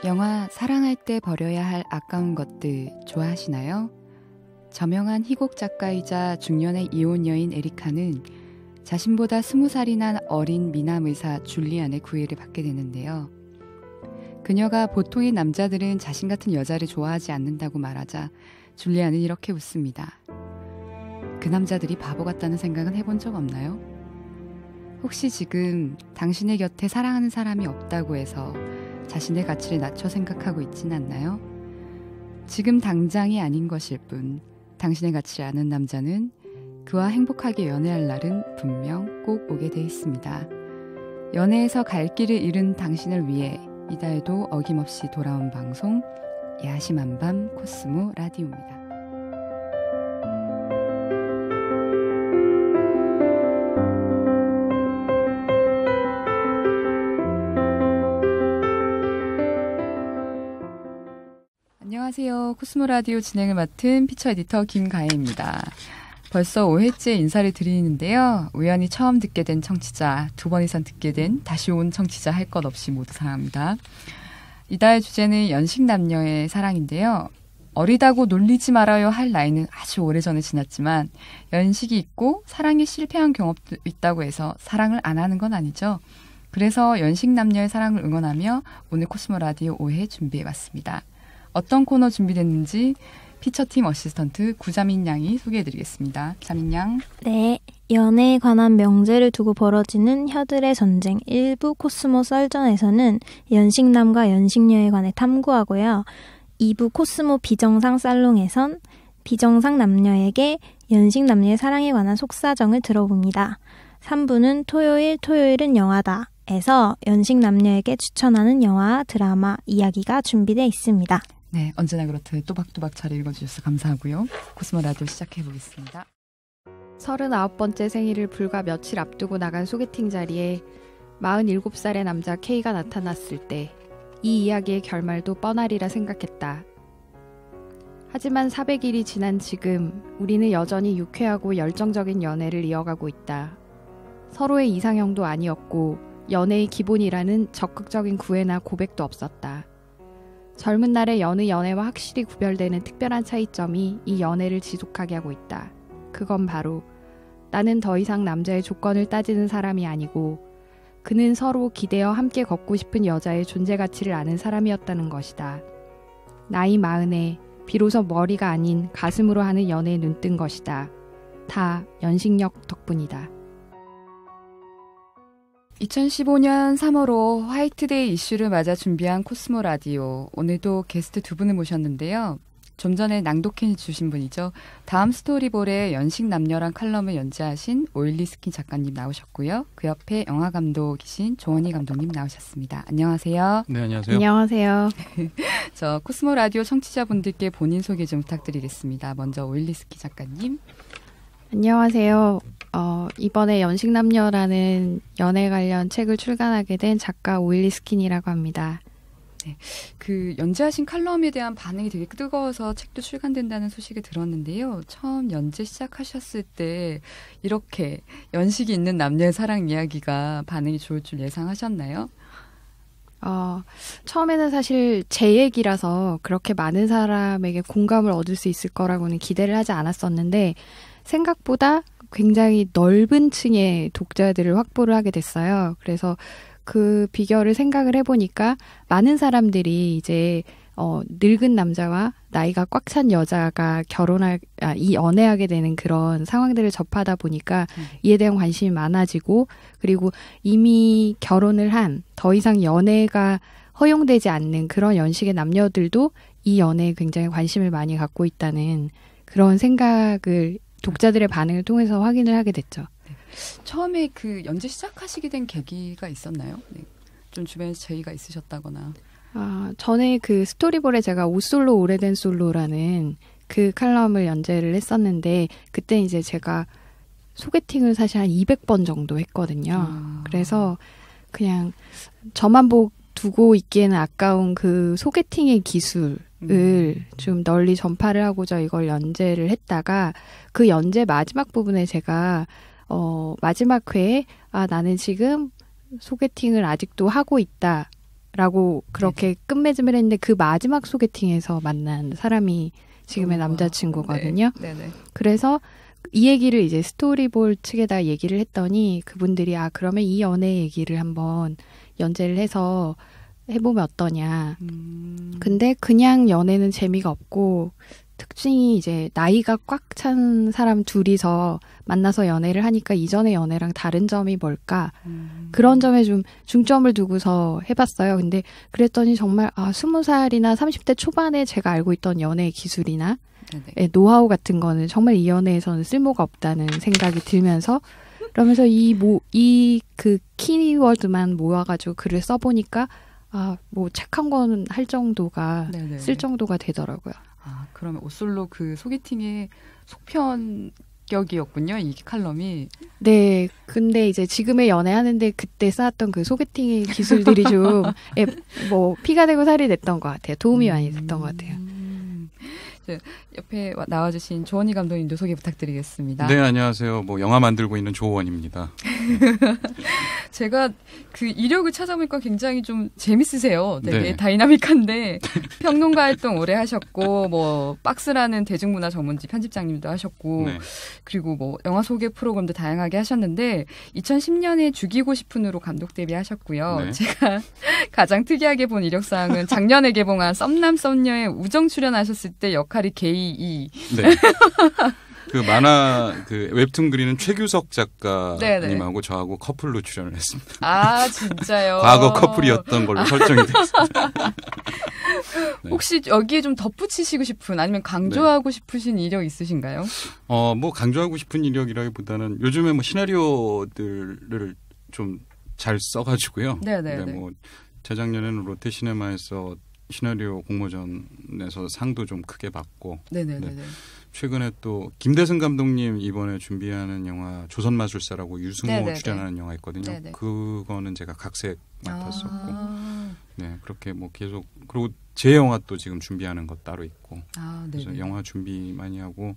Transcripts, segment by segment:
영화 사랑할 때 버려야 할 아까운 것들 좋아하시나요? 저명한 희곡 작가이자 중년의 이혼 여인 에리카는 자신보다 20살이나 어린 미남 의사 줄리안의 구애를 받게 되는데요. 그녀가 보통의 남자들은 자신 같은 여자를 좋아하지 않는다고 말하자 줄리안은 이렇게 웃습니다. 그 남자들이 바보 같다는 생각은 해본 적 없나요? 혹시 지금 당신의 곁에 사랑하는 사람이 없다고 해서 자신의 가치를 낮춰 생각하고 있진 않나요? 지금 당장이 아닌 것일 뿐 당신의 가치를 아는 남자는 그와 행복하게 연애할 날은 분명 꼭 오게 돼 있습니다. 연애에서 갈 길을 잃은 당신을 위해 이달도 어김없이 돌아온 방송 야심한 밤 코스모 라디오입니다. 안녕하세요. 코스모 라디오 진행을 맡은 피처 에디터 김가혜입니다. 벌써 5회째 인사를 드리는데요. 우연히 처음 듣게 된 청취자, 2번 이상 듣게 된 다시 온 청취자 할 것 없이 모두 사랑합니다. 이달 주제는 연식남녀의 사랑인데요. 어리다고 놀리지 말아요 할 나이는 아주 오래전에 지났지만 연식이 있고 사랑에 실패한 경험도 있다고 해서 사랑을 안 하는 건 아니죠. 그래서 연식남녀의 사랑을 응원하며 오늘 코스모 라디오 5회 준비해봤습니다. 어떤 코너 준비됐는지 피처팀 어시스턴트 구자민 양이 소개해드리겠습니다. 자민 양. 네, 연애에 관한 명제를 두고 벌어지는 혀들의 전쟁 1부 코스모 썰전에서는 연식남과 연식녀에 관해 탐구하고요. 2부 코스모 비정상 살롱에선 비정상 남녀에게 연식남녀의 사랑에 관한 속사정을 들어봅니다. 3부는 토요일은 영화다 에서 연식남녀에게 추천하는 영화, 드라마, 이야기가 준비되어 있습니다. 네, 언제나 그렇듯 또박또박 잘 읽어주셔서 감사하고요. 코스모 라디오 시작해보겠습니다. 39번째 생일을 불과 며칠 앞두고 나간 소개팅 자리에 47살의 남자 K가 나타났을 때 이 이야기의 결말도 뻔하리라 생각했다. 하지만 400일이 지난 지금 우리는 여전히 유쾌하고 열정적인 연애를 이어가고 있다. 서로의 이상형도 아니었고 연애의 기본이라는 적극적인 구애나 고백도 없었다. 젊은 날의 여느 연애와 확실히 구별되는 특별한 차이점이 이 연애를 지속하게 하고 있다. 그건 바로 나는 더 이상 남자의 조건을 따지는 사람이 아니고 그는 서로 기대어 함께 걷고 싶은 여자의 존재 가치를 아는 사람이었다는 것이다. 나이 40에 비로소 머리가 아닌 가슴으로 하는 연애에 눈뜬 것이다. 다 연식력 덕분이다. 2015년 3월호 화이트데이 이슈를 맞아 준비한 코스모 라디오. 오늘도 게스트 2분을 모셨는데요. 좀 전에 낭독해 주신 분이죠. 다음 스토리볼의 연식남녀란 칼럼을 연재하신 오일리 스킨 작가님 나오셨고요. 그 옆에 영화 감독이신 조원희 감독님 나오셨습니다. 안녕하세요. 네, 안녕하세요. 안녕하세요. 저 코스모 라디오 청취자분들께 본인 소개 좀 부탁드리겠습니다. 먼저 오일리 스킨 작가님. 안녕하세요. 이번에 연식남녀라는 연애 관련 책을 출간하게 된 작가 오일리 스킨이라고 합니다. 네, 그 연재하신 칼럼에 대한 반응이 되게 뜨거워서 책도 출간된다는 소식을 들었는데요. 처음 연재 시작하셨을 때 이렇게 연식이 있는 남녀의 사랑 이야기가 반응이 좋을 줄 예상하셨나요? 처음에는 사실 제 얘기라서 그렇게 많은 사람에게 공감을 얻을 수 있을 거라고는 기대를 하지 않았었는데 생각보다 굉장히 넓은 층의 독자들을 확보를 하게 됐어요. 그래서 그 비결을 생각을 해보니까 많은 사람들이 이제 늙은 남자와 나이가 꽉 찬 여자가 연애하게 되는 그런 상황들을 접하다 보니까 이에 대한 관심이 많아지고 그리고 이미 결혼을 한 더 이상 연애가 허용되지 않는 그런 연식의 남녀들도 이 연애에 굉장히 관심을 많이 갖고 있다는 그런 생각을 독자들의 반응을 통해서 확인을 하게 됐죠. 네. 처음에 그 연재 시작하시게 된 계기가 있었나요? 네. 좀 주변에서 제의가 있으셨다거나. 전에 그 스토리볼에 제가 오솔로 오래된 솔로라는 그 칼럼을 연재를 했었는데 그때 이제 제가 소개팅을 사실 한 200번 정도 했거든요. 그래서 그냥 저만 두고 있기에는 아까운 그 소개팅의 기술을 좀 널리 전파를 하고자 이걸 연재를 했다가 그 연재 마지막 부분에 제가 마지막 회에 나는 지금 소개팅을 아직도 하고 있다. 라고 그렇게 끝맺음을 했는데 그 마지막 소개팅에서 만난 사람이 지금의 남자친구거든요. 네네. 그래서 이 얘기를 이제 스토리볼 측에다 얘기를 했더니 그분들이 그러면 이 연애 얘기를 한번 연재를 해서 해보면 어떠냐. 근데 그냥 연애는 재미가 없고 특징이 이제 나이가 꽉 찬 사람 둘이서 만나서 연애를 하니까 이전의 연애랑 다른 점이 뭘까? 그런 점에 좀 중점을 두고서 해봤어요. 근데 그랬더니 정말 20살이나 30대 초반에 제가 알고 있던 연애 기술이나 노하우 같은 거는 정말 이 연애에서는 쓸모가 없다는 생각이 들면서 그러면서 그 키워드만 모아가지고 글을 써보니까 뭐 책 한 권 할 정도가 네네. 쓸 정도가 되더라고요. 그러면 오솔로 그 소개팅의 속편격이었군요. 이 칼럼이. 네. 근데 이제 지금의 연애하는데 그때 쌓았던 그 소개팅의 기술들이 좀 뭐 피가 되고 살이 됐던 것 같아요. 도움이 많이 됐던 것 같아요. 옆에 나와주신 조원희 감독님도 소개 부탁드리겠습니다. 네, 안녕하세요. 영화 만들고 있는 조원입니다. 제가 그 이력을 찾아보니까 굉장히 좀 재밌으세요. 되게 네. 다이나믹한데 평론가 활동 오래 하셨고 뭐 박스라는 대중문화 전문지 편집장님도 하셨고 네. 그리고 뭐 영화 소개 프로그램도 다양하게 하셨는데 2010년에 죽이고 싶은으로 감독 데뷔하셨고요. 네. 제가 가장 특이하게 본 이력사항은 작년에 개봉한 썸남 썸녀에 우정 출연하셨을 때 역할이 게이. 네. 그 만화 그 웹툰 그리는 최규석 작가님하고 저하고 커플로 출연을 했습니다. 진짜요? 과거 커플이었던 걸로 설정이 됐습니다. 네. 혹시 여기에 좀 덧붙이시고 싶은 아니면 강조하고 싶으신 이력 있으신가요? 강조하고 싶은 이력이라기보다는 요즘에 시나리오들을 좀 잘 써가지고요. 네네. 재작년에는 롯데시네마에서 시나리오 공모전에서 상도 좀 크게 받고. 네네네. 최근에 또 김대승 감독님 이번에 준비하는 영화 조선마술사라고 유승호 네네네. 출연하는 영화 있거든요. 네네. 그거는 제가 각색 맡았었고, 네 그렇게 계속 그리고 제 영화 또 지금 준비하는 것 따로 있고, 그래서 영화 준비 많이 하고,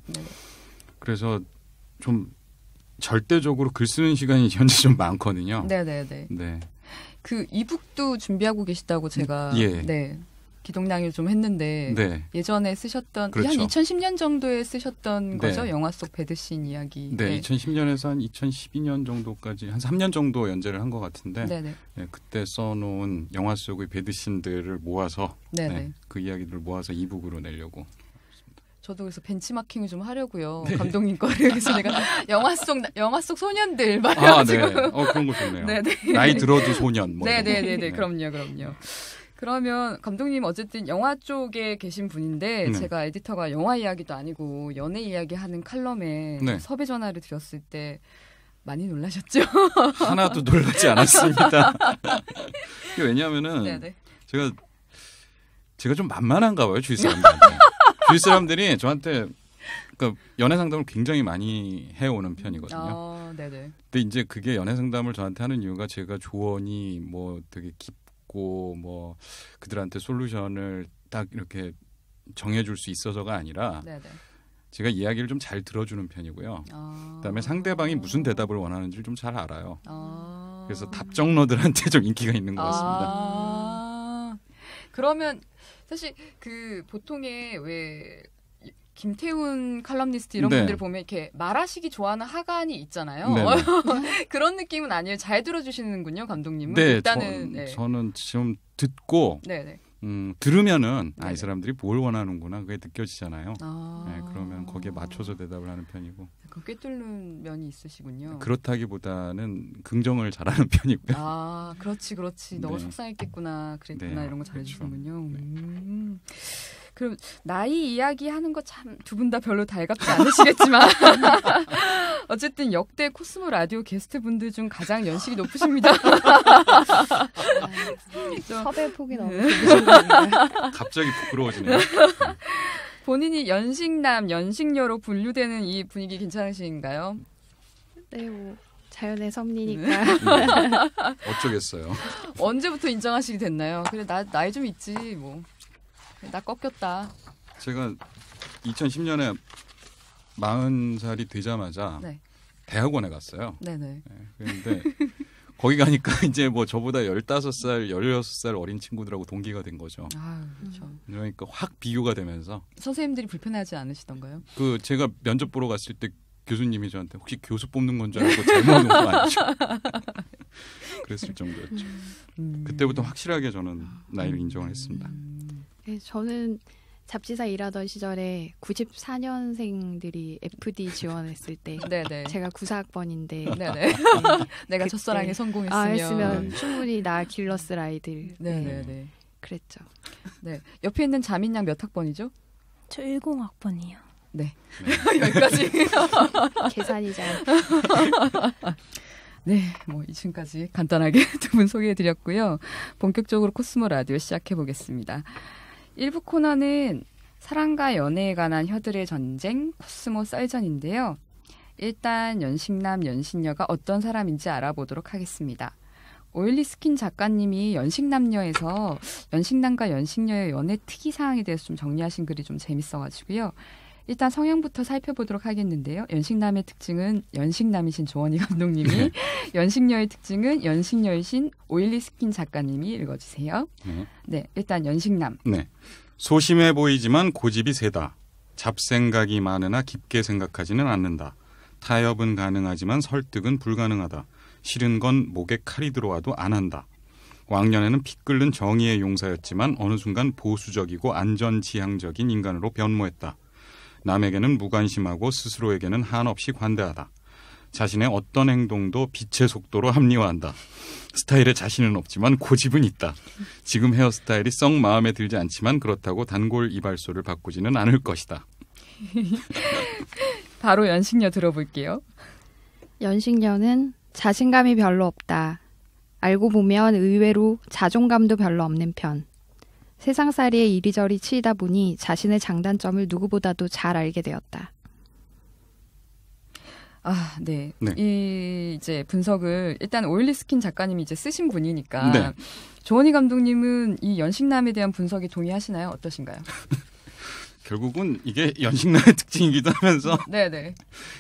그래서 좀 절대적으로 글 쓰는 시간이 현재 좀 많거든요. 네네네. 네. 그 이북도 준비하고 계시다고 제가 예. 기동량을 좀 했는데 네. 예전에 쓰셨던 그렇죠. 한 2010년 정도에 쓰셨던 네. 거죠? 영화 속 배드씬 이야기. 네, 2010년에서 한 2012년 정도까지 한 3년 정도 연재를 한 것 같은데 네네. 네, 그때 써놓은 영화 속의 배드씬들을 모아서 네네. 그 이야기들을 모아서 이북으로 내려고. 저도 그래서 벤치마킹을 좀 하려고요. 감독님 거를. 그래서 내가 영화 속 소년들 말해가지고. 네. 그런 거 좋네요. 네네. 나이 들어도 소년. 네네네네. 그럼요. 그러면 감독님 어쨌든 영화 쪽에 계신 분인데 제가 에디터가 영화 이야기도 아니고 연애 이야기 하는 칼럼에 섭외 전화를 드렸을 때 많이 놀라셨죠? 하나도 놀라지 않았습니다. 왜냐하면은 제가 좀 만만한가 봐요. 주위 사람들한테. 주위 사람들이 저한테 연애 상담을 굉장히 많이 해오는 편이거든요. 네네. 근데 이제 그게 연애 상담을 저한테 하는 이유가 제가 조언이 되게 깊고 그들한테 솔루션을 딱 이렇게 정해줄 수 있어서가 아니라 제가 이야기를 좀 잘 들어주는 편이고요. 그다음에 상대방이 무슨 대답을 원하는지를 좀 잘 알아요. 그래서 답정너들한테 좀 인기가 있는 것 같습니다. 그러면 사실 보통의 김태훈 칼럼니스트 이런 분들 보면 이렇게 말하시기 좋아하는 하관이 있잖아요. 그런 느낌은 아니에요. 잘 들어주시는군요, 감독님은. 네, 일단은 저는 지금 듣고 들으면은 이 사람들이 뭘 원하는구나 그게 느껴지잖아요. 그러면 거기에 맞춰서 대답을 하는 편이고. 꿰뚫는 면이 있으시군요. 그렇다기보다는 긍정을 잘하는 편이고요. 그렇지. 너무 속상했겠구나, 그랬구나 이런 거 잘해주시는군요. 그럼 나이 이야기 하는 거 참 두 분 다 별로 달갑지 않으시겠지만 어쨌든 역대 코스모 라디오 게스트 분들 중 가장 연식이 높으십니다. 섭외 폭이 너무 좁으신 거 아닌가요? 갑자기 부끄러워지네요. 본인이 연식남, 연식녀로 분류되는 이 분위기 괜찮으신가요? 네, 자연의 섭리니까. 어쩌겠어요. 언제부터 인정하시게 됐나요? 그래 나이 좀 있지 나 꺾였다. 제가 2010년에 40살이 되자마자 대학원에 갔어요. 네네. 그런데 거기 가니까 이제 뭐 저보다 15살, 16살 어린 친구들하고 동기가 된 거죠. 아, 그렇죠. 그러니까 확 비교가 되면서 선생님들이 불편하지 않으시던가요? 그 제가 면접 보러 갔을 때 교수님이 저한테 혹시 교수 뽑는 건 줄 알고 잘못 온 거 아니죠? 그랬을 정도였죠. 그때부터 확실하게 저는 나이를 인정을 했습니다. 네, 저는 잡지사 일하던 시절에 94년생들이 FD 지원했을 때 네네. 제가 94학번인데 네네. 내가 첫사랑에 성공했으면 했으면 충분히 나 길러스 라이들. 네네네. 그랬죠. 네. 옆에 있는 자민양 몇 학번이죠? 저 10학번이요. 네. 여기까지. 계산이 잘. 네, 뭐 이쯤까지 간단하게 두 분 소개해드렸고요. 본격적으로 코스모 라디오 시작해보겠습니다. 1부 코너는 사랑과 연애에 관한 혀들의 전쟁, 코스모 썰전인데요. 일단 연식남, 연식녀가 어떤 사람인지 알아보도록 하겠습니다. 오일리 스킨 작가님이 연식남녀에서 연식남과 연식녀의 연애 특이사항에 대해서 좀 정리하신 글이 좀 재밌어가지고요. 일단 성향부터 살펴보도록 하겠는데요. 연식남의 특징은 연식남이신 조원희 감독님이, 연식녀의 특징은 연식녀이신 오일리 스킨 작가님이 읽어주세요. 네, 일단 연식남. 네, 소심해 보이지만 고집이 세다. 잡생각이 많으나 깊게 생각하지는 않는다. 타협은 가능하지만 설득은 불가능하다. 싫은 건 목에 칼이 들어와도 안 한다. 왕년에는 피 끓는 정의의 용사였지만 어느 순간 보수적이고 안전지향적인 인간으로 변모했다. 남에게는 무관심하고 스스로에게는 한없이 관대하다. 자신의 어떤 행동도 빛의 속도로 합리화한다. 스타일에 자신은 없지만 고집은 있다. 지금 헤어스타일이 썩 마음에 들지 않지만 그렇다고 단골 이발소를 바꾸지는 않을 것이다. 바로 연식녀 들어볼게요. 연식녀는 자신감이 별로 없다. 알고 보면 의외로 자존감도 별로 없는 편. 세상살이에 이리저리 치이다 보니 자신의 장단점을 누구보다도 잘 알게 되었다. 아, 네. 네. 이 이제 분석을 일단 오일리 스킨 작가님이 이제 쓰신 분이니까 네. 조원희 감독님은 이 연식남에 대한 분석에 동의하시나요? 어떠신가요? 결국은 이게 연식남의 특징이기도 하면서 네네.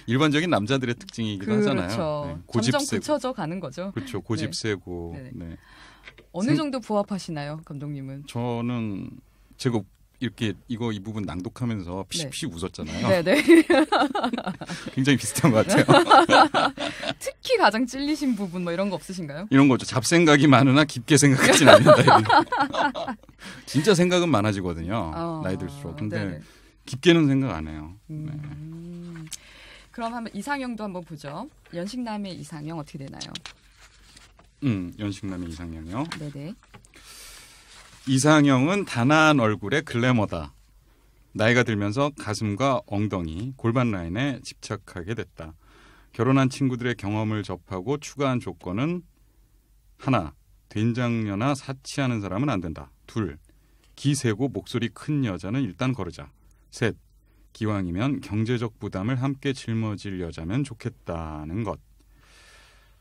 일반적인 남자들의 특징이기도 하잖아요. 그렇죠. 네, 고집 점점 세고. 굳혀져 가는 거죠. 그렇죠. 고집 네. 세고. 네. 네. 어느 정도 부합하시나요, 감독님은? 저는 제가 이렇게 이 부분 낭독하면서 피식피식 웃었잖아요. 네네. 굉장히 비슷한 것 같아요. 특히 가장 찔리신 부분 뭐 이런 거 없으신가요? 이런 거죠. 잡생각이 많으나 깊게 생각하진 않는다. 이런 거. 진짜 생각은 많아지거든요. 나이 들수록. 근데 네네. 깊게는 생각 안 해요. 네. 그럼 한번 이상형도 한번 보죠. 연식남의 이상형 어떻게 되나요? 연식남의 이상형이요. 네네. 이상형은 단아한 얼굴의 글래머다. 나이가 들면서 가슴과 엉덩이, 골반 라인에 집착하게 됐다. 결혼한 친구들의 경험을 접하고 추가한 조건은 하나, 된장녀나 사치하는 사람은 안 된다. 둘, 기 세고 목소리 큰 여자는 일단 거르자. 셋, 기왕이면 경제적 부담을 함께 짊어질 여자면 좋겠다는 것.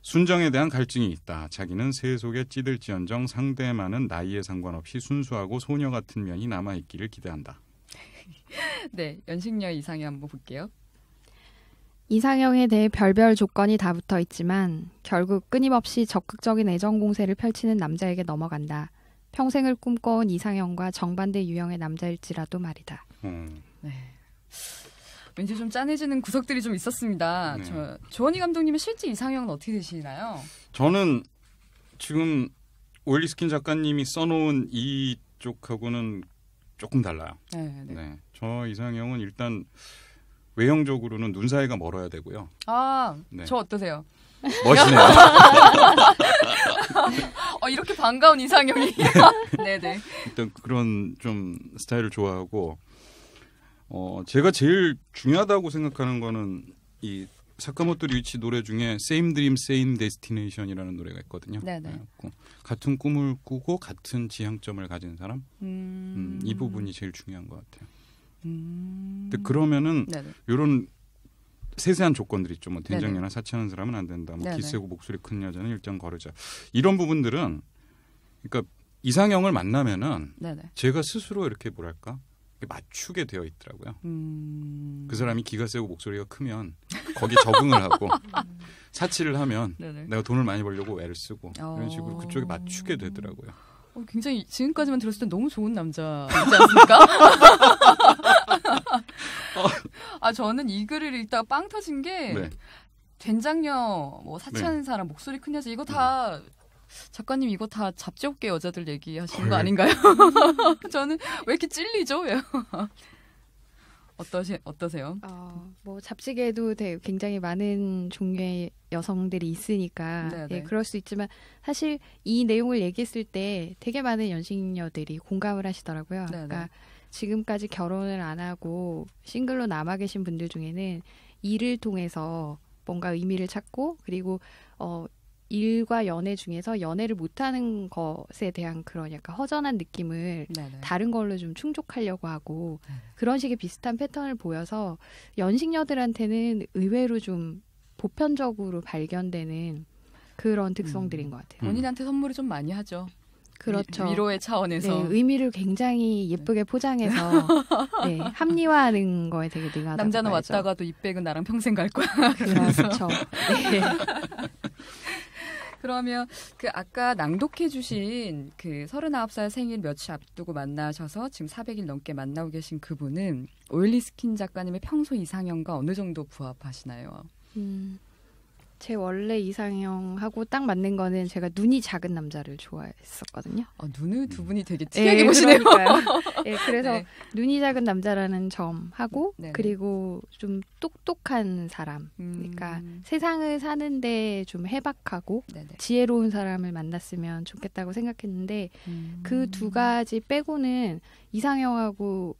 순정에 대한 갈증이 있다. 자기는 세속에 찌들지언정 상대만은 나이에 상관없이 순수하고 소녀 같은 면이 남아있기를 기대한다. 네, 연식녀 이상형 한번 볼게요. 이상형에 대해 별별 조건이 다 붙어 있지만 결국 끊임없이 적극적인 애정 공세를 펼치는 남자에게 넘어간다. 평생을 꿈꿔온 이상형과 정반대 유형의 남자일지라도 말이다. 네. 왠지 좀 짠해지는 구석들이 좀 있었습니다. 네. 조원희 감독님은 실제 이상형은 어떻게 되시나요? 저는 지금 오일리 스킨 작가님이 써놓은 이쪽하고는 조금 달라요. 네. 네. 저 이상형은 일단 외형적으로는 눈 사이가 멀어야 되고요. 아, 네. 저 어떠세요? 멋이네요. 이렇게 반가운 이상형이. 네네. 일단 그런 좀 스타일을 좋아하고 제가 제일 중요하다고 생각하는 거는 이 사카모토 류이치 노래 중에 Same Dream, Same Destination이라는 노래가 있거든요. 네네. 같은 꿈을 꾸고 같은 지향점을 가진 사람, 이 부분이 제일 중요한 것 같아요. 근데 그러면은 이런 세세한 조건들이 있죠. 뭐 된장녀나 사치하는 사람은 안 된다. 뭐 기세고 목소리 큰 여자는 일단 거르자. 이런 부분들은 그러니까 이상형을 만나면은 제가 스스로 이렇게 뭐랄까 맞추게 되어 있더라고요. 그 사람이 기가 세고 목소리가 크면 거기에 적응을 하고 사치를 하면 네네. 내가 돈을 많이 벌려고 애를 쓰고 이런 식으로 그쪽에 맞추게 되더라고요. 굉장히 지금까지만 들었을 때 너무 좋은 남자이지 않습니까? 저는 이 글을 읽다가 빵 터진 게 네. 된장녀, 뭐 사치하는 사람, 목소리 큰 여자 이거 다 작가님 이거 다 잡지업계 여자들 얘기하시는 거 아닌가요? 저는 왜 이렇게 찔리죠? 어떠세요? 뭐 잡지계에도 굉장히 많은 종류의 여성들이 있으니까 예, 그럴 수 있지만 사실 이 내용을 얘기했을 때 되게 많은 연식녀들이 공감을 하시더라고요. 그러니까 지금까지 결혼을 안 하고 싱글로 남아 계신 분들 중에는 일을 통해서 뭔가 의미를 찾고 그리고 일과 연애 중에서 연애를 못하는 것에 대한 그런 약간 허전한 느낌을 다른 걸로 좀 충족하려고 하고 그런 식의 비슷한 패턴을 보여서 연식녀들한테는 의외로 좀 보편적으로 발견되는 그런 특성들인 것 같아요. 본인한테 선물을 좀 많이 하죠. 그렇죠. 위로의 차원에서. 네, 의미를 굉장히 예쁘게 포장해서 네, 합리화하는 거에 되게 능하다고 남자는 봐야죠. 왔다가도 이 백은 나랑 평생 갈 거야. 그렇죠. 네. 그러면 그 아까 낭독해 주신 그 39살 생일 며칠 앞두고 만나셔서 지금 400일 넘게 만나고 계신 그분은 오일리 스킨 작가님의 평소 이상형과 어느 정도 부합하시나요? 제 원래 이상형하고 딱 맞는 거는 제가 눈이 작은 남자를 좋아했었거든요. 눈을 두 분이 되게 특이하게 보시네요. 네, 그래서 눈이 작은 남자라는 점하고 그리고 좀 똑똑한 사람. 그러니까 세상을 사는데 좀 해박하고 지혜로운 사람을 만났으면 좋겠다고 생각했는데 그 두 가지 빼고는 이상형하고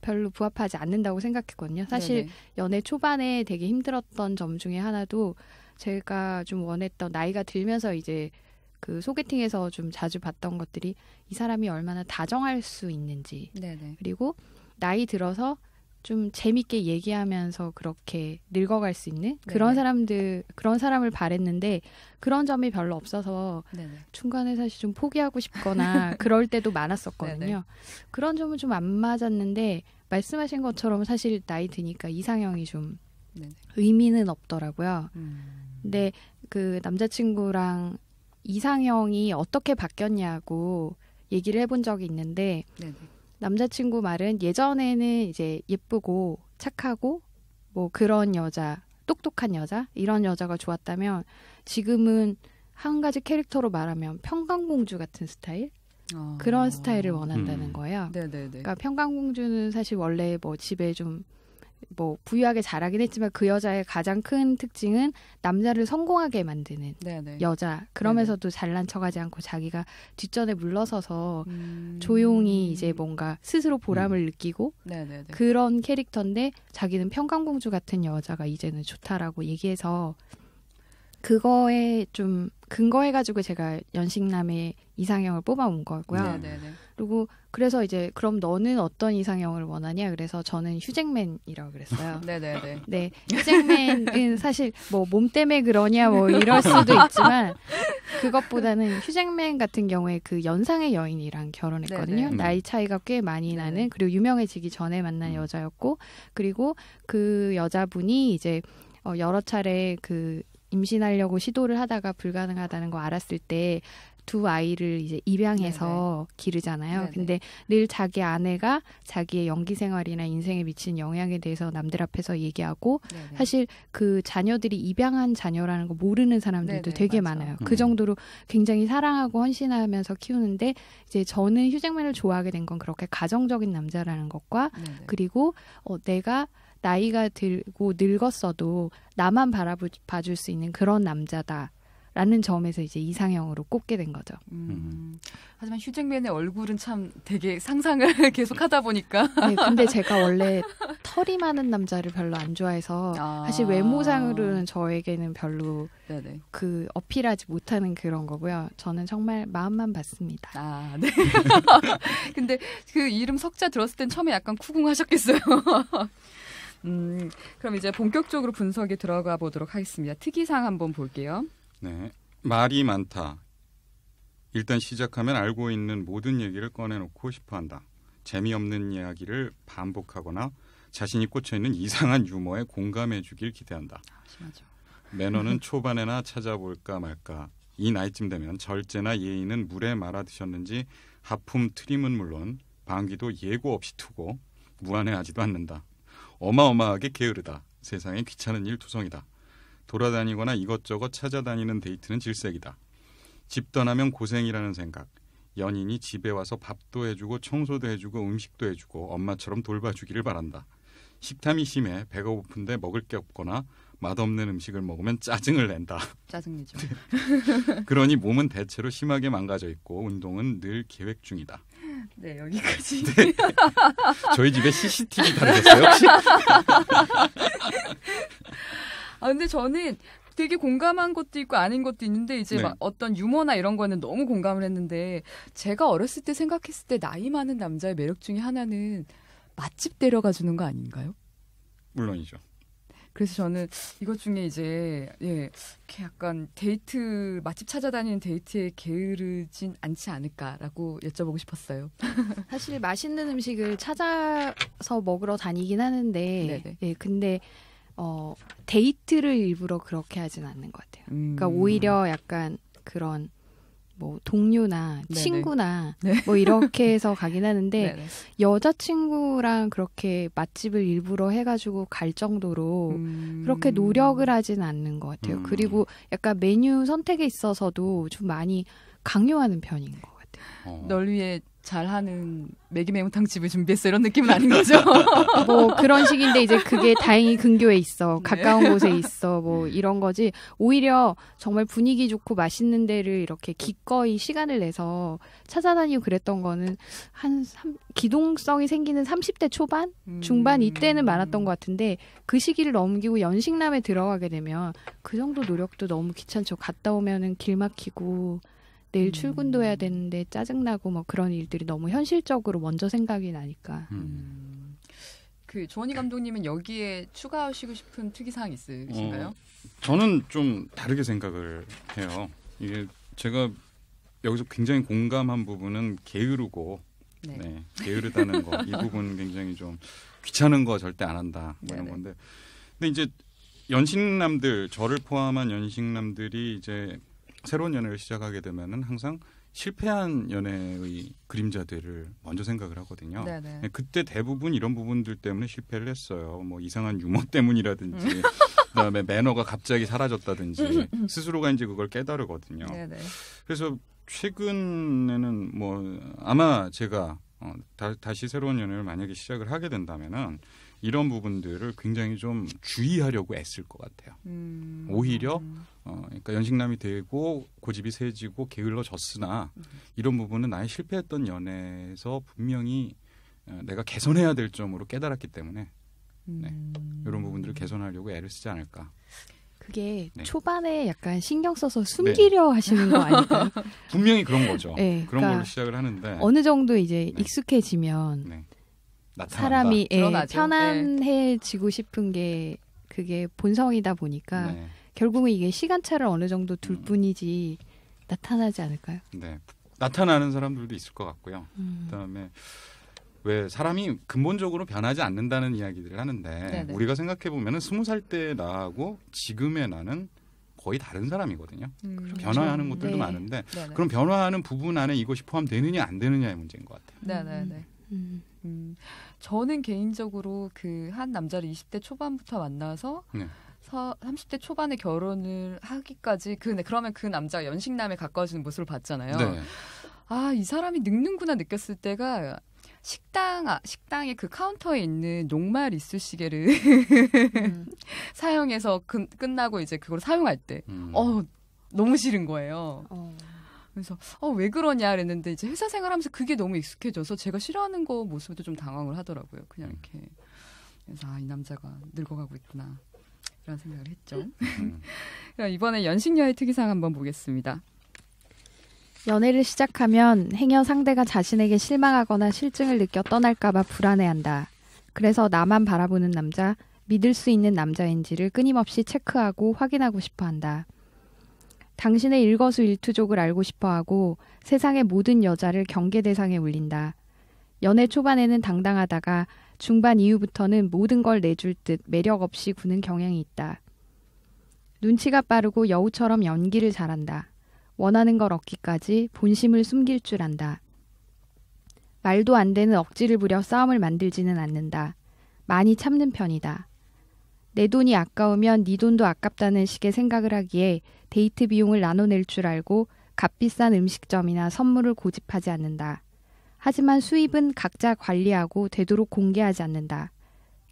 별로 부합하지 않는다고 생각했거든요. 사실 연애 초반에 되게 힘들었던 점 중에 하나도 제가 좀 원했던 나이가 들면서 이제 그 소개팅에서 좀 자주 봤던 것들이 이 사람이 얼마나 다정할 수 있는지 그리고 나이 들어서 좀 재밌게 얘기하면서 그렇게 늙어갈 수 있는 그런 사람을 바랬는데 그런 점이 별로 없어서 중간에 사실 좀 포기하고 싶거나 그럴 때도 많았었거든요. 그런 점은 좀 안 맞았는데 말씀하신 것처럼 사실 나이 드니까 이상형이 좀 의미는 없더라고요. 근데 그 남자친구랑 이상형이 어떻게 바뀌었냐고 얘기를 해본 적이 있는데 남자친구 말은 예전에는 이제 예쁘고 착하고 뭐 그런 여자, 똑똑한 여자 이런 여자가 좋았다면 지금은 한 가지 캐릭터로 말하면 평강공주 같은 스타일? 그런 스타일을 원한다는 거예요. 그러니까 평강공주는 사실 원래 뭐 집에 좀 뭐 부유하게 자라긴 했지만 그 여자의 가장 큰 특징은 남자를 성공하게 만드는 여자. 그러면서도 잘난 척하지 않고 자기가 뒷전에 물러서서 조용히 이제 뭔가 스스로 보람을 느끼고 그런 캐릭터인데 자기는 평강공주 같은 여자가 이제는 좋다라고 얘기해서 그거에 좀 근거해가지고 제가 연식남의 이상형을 뽑아온 거고요. 그리고 그래서 이제 그럼 너는 어떤 이상형을 원하냐? 그래서 저는 휴잭맨이라고 그랬어요. 네, 휴잭맨은 사실 뭐 몸 때문에 그러냐 뭐 이럴 수도 있지만 그것보다는 휴잭맨 같은 경우에 그 연상의 여인이랑 결혼했거든요. 나이 차이가 꽤 많이 나는 그리고 유명해지기 전에 만난 여자였고 그리고 그 여자분이 이제 여러 차례 그 임신하려고 시도를 하다가 불가능하다는 거 알았을 때 두 아이를 이제 입양해서 기르잖아요. 근데 늘 자기 아내가 자기의 연기 생활이나 인생에 미친 영향에 대해서 남들 앞에서 얘기하고 사실 그 자녀들이 입양한 자녀라는 거 모르는 사람들도 되게 많아요. 그 정도로 굉장히 사랑하고 헌신하면서 키우는데 이제 저는 휴잭맨을 좋아하게 된 건 그렇게 가정적인 남자라는 것과 그리고 내가 나이가 들고 늙었어도 나만 바라봐줄 수 있는 그런 남자다라는 점에서 이제 이상형으로 꼽게 된 거죠. 하지만 휴잭맨의 얼굴은 참 되게 상상을 계속 하다 보니까. 네, 근데 제가 원래 털이 많은 남자를 별로 안 좋아해서 사실 외모상으로는 저에게는 별로 그 어필하지 못하는 그런 거고요. 저는 정말 마음만 받습니다. 근데 그 이름 석자 들었을 땐 처음에 약간 쿠궁하셨겠어요. 그럼 이제 본격적으로 분석에 들어가 보도록 하겠습니다. 특이사항 한번 볼게요. 네, 말이 많다. 일단 시작하면 알고 있는 모든 얘기를 꺼내놓고 싶어한다. 재미없는 이야기를 반복하거나 자신이 꽂혀있는 이상한 유머에 공감해주길 기대한다. 심하죠. 매너는 초반에나 찾아볼까 말까. 이 나이쯤 되면 절제나 예의는 물에 말아 드셨는지 하품 트림은 물론 방귀도 예고 없이 투고 무안해하지도 않는다. 어마어마하게 게으르다. 세상에 귀찮은 일 투성이다. 돌아다니거나 이것저것 찾아다니는 데이트는 질색이다. 집 떠나면 고생이라는 생각. 연인이 집에 와서 밥도 해주고 청소도 해주고 음식도 해주고 엄마처럼 돌봐주기를 바란다. 식탐이 심해 배가 고픈데 먹을 게 없거나 맛없는 음식을 먹으면 짜증을 낸다. 짜증내죠. 그러니 몸은 대체로 심하게 망가져 있고 운동은 늘 계획 중이다. 네, 여기까지. 네. 저희 집에 CCTV 달렸어요 혹시? 아 근데 저는 되게 공감한 것도 있고 아닌 것도 있는데 이제 네. 막 어떤 유머나 이런 거는 너무 공감을 했는데 제가 어렸을 때 생각했을 때 나이 많은 남자의 매력 중에 하나는 맛집 데려가 주는 거 아닌가요? 물론이죠. 그래서 저는 이것 중에 이제 이렇게 약간 데이트 맛집 찾아다니는 데이트에 게으르진 않지 않을까라고 여쭤보고 싶었어요. 사실 맛있는 음식을 찾아서 먹으러 다니긴 하는데 네네. 예, 근데 데이트를 일부러 그렇게 하진 않는 것 같아요. 그러니까 오히려 약간 그런 뭐 동료나 네네. 친구나 네. 뭐 이렇게 해서 가긴 하는데 네네. 여자친구랑 그렇게 맛집을 일부러 해가지고 갈 정도로 그렇게 노력을 하진 않는 것 같아요. 그리고 약간 메뉴 선택에 있어서도 좀 많이 강요하는 편인 것 같아요. 널 위해 잘하는 매기 매운탕 집을 준비했어 이런 느낌은 아닌 거죠? 뭐 그런 식인데 이제 그게 다행히 근교에 있어. 네. 가까운 곳에 있어. 뭐 이런 거지. 오히려 정말 분위기 좋고 맛있는 데를 이렇게 기꺼이 시간을 내서 찾아다니고 그랬던 거는 기동성이 생기는 30대 초반? 중반 이때는 많았던 것 같은데 그 시기를 넘기고 연식남에 들어가게 되면 그 정도 노력도 너무 귀찮죠. 갔다 오면은 길 막히고 내일 출근도 해야 되는데 짜증나고 뭐 그런 일들이 너무 현실적으로 먼저 생각이 나니까. 그 조원희 감독님은 여기에 추가하시고 싶은 특이사항 있으신가요? 저는 좀 다르게 생각을 해요. 이게 제가 여기서 굉장히 공감한 부분은 게으르고 네. 게으르다는 거. 이 부분 굉장히 좀 귀찮은 거 절대 안 한다. 뭐 이런 건데. 근데 이제 연식남들, 저를 포함한 연식남들이 이제 새로운 연애를 시작하게 되면은 항상 실패한 연애의 그림자들을 먼저 생각을 하거든요. 네네. 그때 대부분 이런 부분들 때문에 실패를 했어요. 뭐 이상한 유머 때문이라든지, 그다음에 매너가 갑자기 사라졌다든지 스스로가 이제 그걸 깨달으거든요. 네네. 그래서 최근에는 뭐 아마 제가 다시 새로운 연애를 만약에 시작을 하게 된다면은 이런 부분들을 굉장히 좀 주의하려고 애쓸 것 같아요. 오히려 그러니까 연식남이 되고 고집이 세지고 게을러졌으나 이런 부분은 나의 실패했던 연애에서 분명히 내가 개선해야 될 점으로 깨달았기 때문에 이런 부분들을 개선하려고 애를 쓰지 않을까. 그게 네. 초반에 약간 신경 써서 숨기려 하시는 거 아닐까요? 분명히 그런 거죠. 네, 그런 그러니까 걸로 시작을 하는데 어느 정도 이제 네. 익숙해지면 나타난다. 사람이 드러나죠. 편안해지고 싶은 게 그게 본성이다 보니까 네. 결국은 이게 시간차를 어느 정도 둘 뿐이지 나타나지 않을까요? 네. 나타나는 사람들도 있을 것 같고요. 그다음에 왜 사람이 근본적으로 변하지 않는다는 이야기들을 하는데 네네. 우리가 생각해 보면은 20살 때 나하고 지금의 나는 거의 다른 사람이거든요. 변화하는 것들도 네. 많은데 네네. 그럼 변화하는 부분 안에 이것이 포함되느냐 안 되느냐의 문제인 것 같아요. 네네네. 저는 개인적으로 그 한 남자를 20대 초반부터 만나서 네. 30대 초반에 결혼을 하기까지 그러면 그 남자가 연식남에 가까워지는 모습을 봤잖아요. 네. 아, 이 사람이 늙는구나 느꼈을 때가 식당의 그 카운터에 있는 녹말 이쑤시개를 사용해서 끝나고 이제 그걸 사용할 때 너무 싫은 거예요. 그래서 왜 그러냐 그랬는데 이제 회사 생활하면서 그게 너무 익숙해져서 제가 싫어하는 거 모습에도 좀 당황을 하더라고요. 그냥 이렇게. 그래서 이 남자가 늙어가고 있구나 이런 생각을 했죠. 그럼 이번에 연식녀의 특이사항 한번 보겠습니다. 연애를 시작하면 행여 상대가 자신에게 실망하거나 실증을 느껴 떠날까봐 불안해한다. 그래서 나만 바라보는 남자, 믿을 수 있는 남자인지를 끊임없이 체크하고 확인하고 싶어한다. 당신의 일거수일투족을 알고 싶어하고 세상의 모든 여자를 경계 대상에 올린다. 연애 초반에는 당당하다가 중반 이후부터는 모든 걸 내줄 듯 매력 없이 구는 경향이 있다. 눈치가 빠르고 여우처럼 연기를 잘한다. 원하는 걸 얻기까지 본심을 숨길 줄 안다. 말도 안 되는 억지를 부려 싸움을 만들지는 않는다. 많이 참는 편이다. 내 돈이 아까우면 네 돈도 아깝다는 식의 생각을 하기에 데이트 비용을 나눠낼 줄 알고 값비싼 음식점이나 선물을 고집하지 않는다. 하지만 수입은 각자 관리하고 되도록 공개하지 않는다.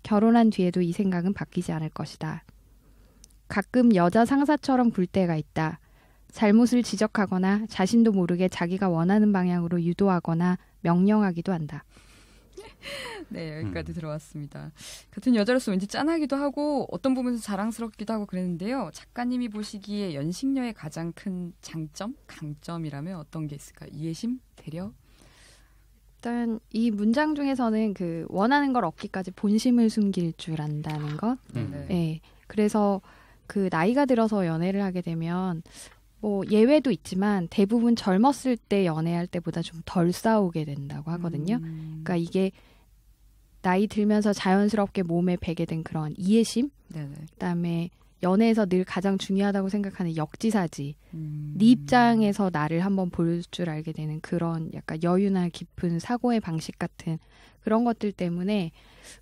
결혼한 뒤에도 이 생각은 바뀌지 않을 것이다. 가끔 여자 상사처럼 굴 때가 있다. 잘못을 지적하거나 자신도 모르게 자기가 원하는 방향으로 유도하거나 명령하기도 한다. 네, 여기까지 들어왔습니다. 같은 여자로서 왠지 짠하기도 하고 어떤 부분에서 자랑스럽기도 하고 그랬는데요. 작가님이 보시기에 연식녀의 가장 큰 장점, 강점이라면 어떤 게 있을까요? 이해심? 배려? 일단 이 문장 중에서는 그 원하는 걸 얻기까지 본심을 숨길 줄 안다는 것. 네. 그래서 그 나이가 들어서 연애를 하게 되면 뭐 예외도 있지만 대부분 젊었을 때 연애할 때보다 좀 덜 싸우게 된다고 하거든요. 그러니까 이게 나이 들면서 자연스럽게 몸에 배게 된 그런 이해심, 그다음에 연애에서 늘 가장 중요하다고 생각하는 역지사지, 네 입장에서 나를 한번 볼 줄 알게 되는 그런 약간 여유나 깊은 사고의 방식 같은 그런 것들 때문에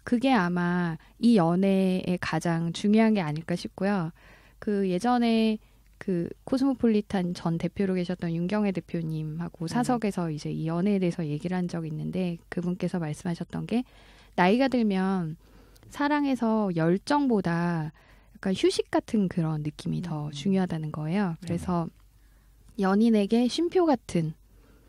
그게 아마 이 연애의 가장 중요한 게 아닐까 싶고요. 그 예전에 그 코스모폴리탄 전 대표로 계셨던 윤경혜 대표님하고 사석에서 이제 이 연애에 대해서 얘기를 한 적이 있는데 그분께서 말씀하셨던 게 나이가 들면 사랑에서 열정보다 약간 휴식 같은 그런 느낌이 더 중요하다는 거예요. 그래서 연인에게 쉼표 같은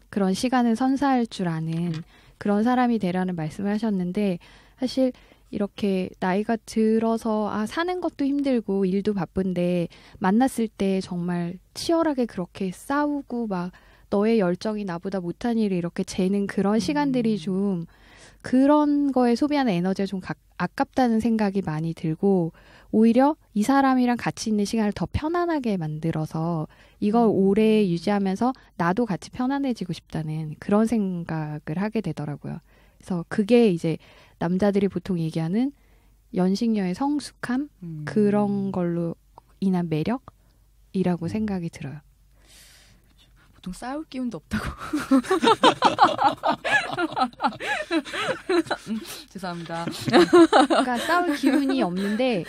그런 시간을 선사할 줄 아는 그런 사람이 되라는 말씀을 하셨는데 사실 이렇게 나이가 들어서 사는 것도 힘들고 일도 바쁜데 만났을 때 정말 치열하게 그렇게 싸우고 막 너의 열정이 나보다 못한 일을 이렇게 재는 그런 시간들이 좀 그런 거에 소비하는 에너지가 좀 아깝다는 생각이 많이 들고 오히려 이 사람이랑 같이 있는 시간을 더 편안하게 만들어서 이걸 오래 유지하면서 나도 같이 편안해지고 싶다는 그런 생각을 하게 되더라고요. 그래서 그게 이제 남자들이 보통 얘기하는 연식녀의 성숙함 그런 걸로 인한 매력이라고 생각이 들어요. 보통 싸울 기운도 없다고. 죄송합니다. 그러니까 싸울 기운이 없는데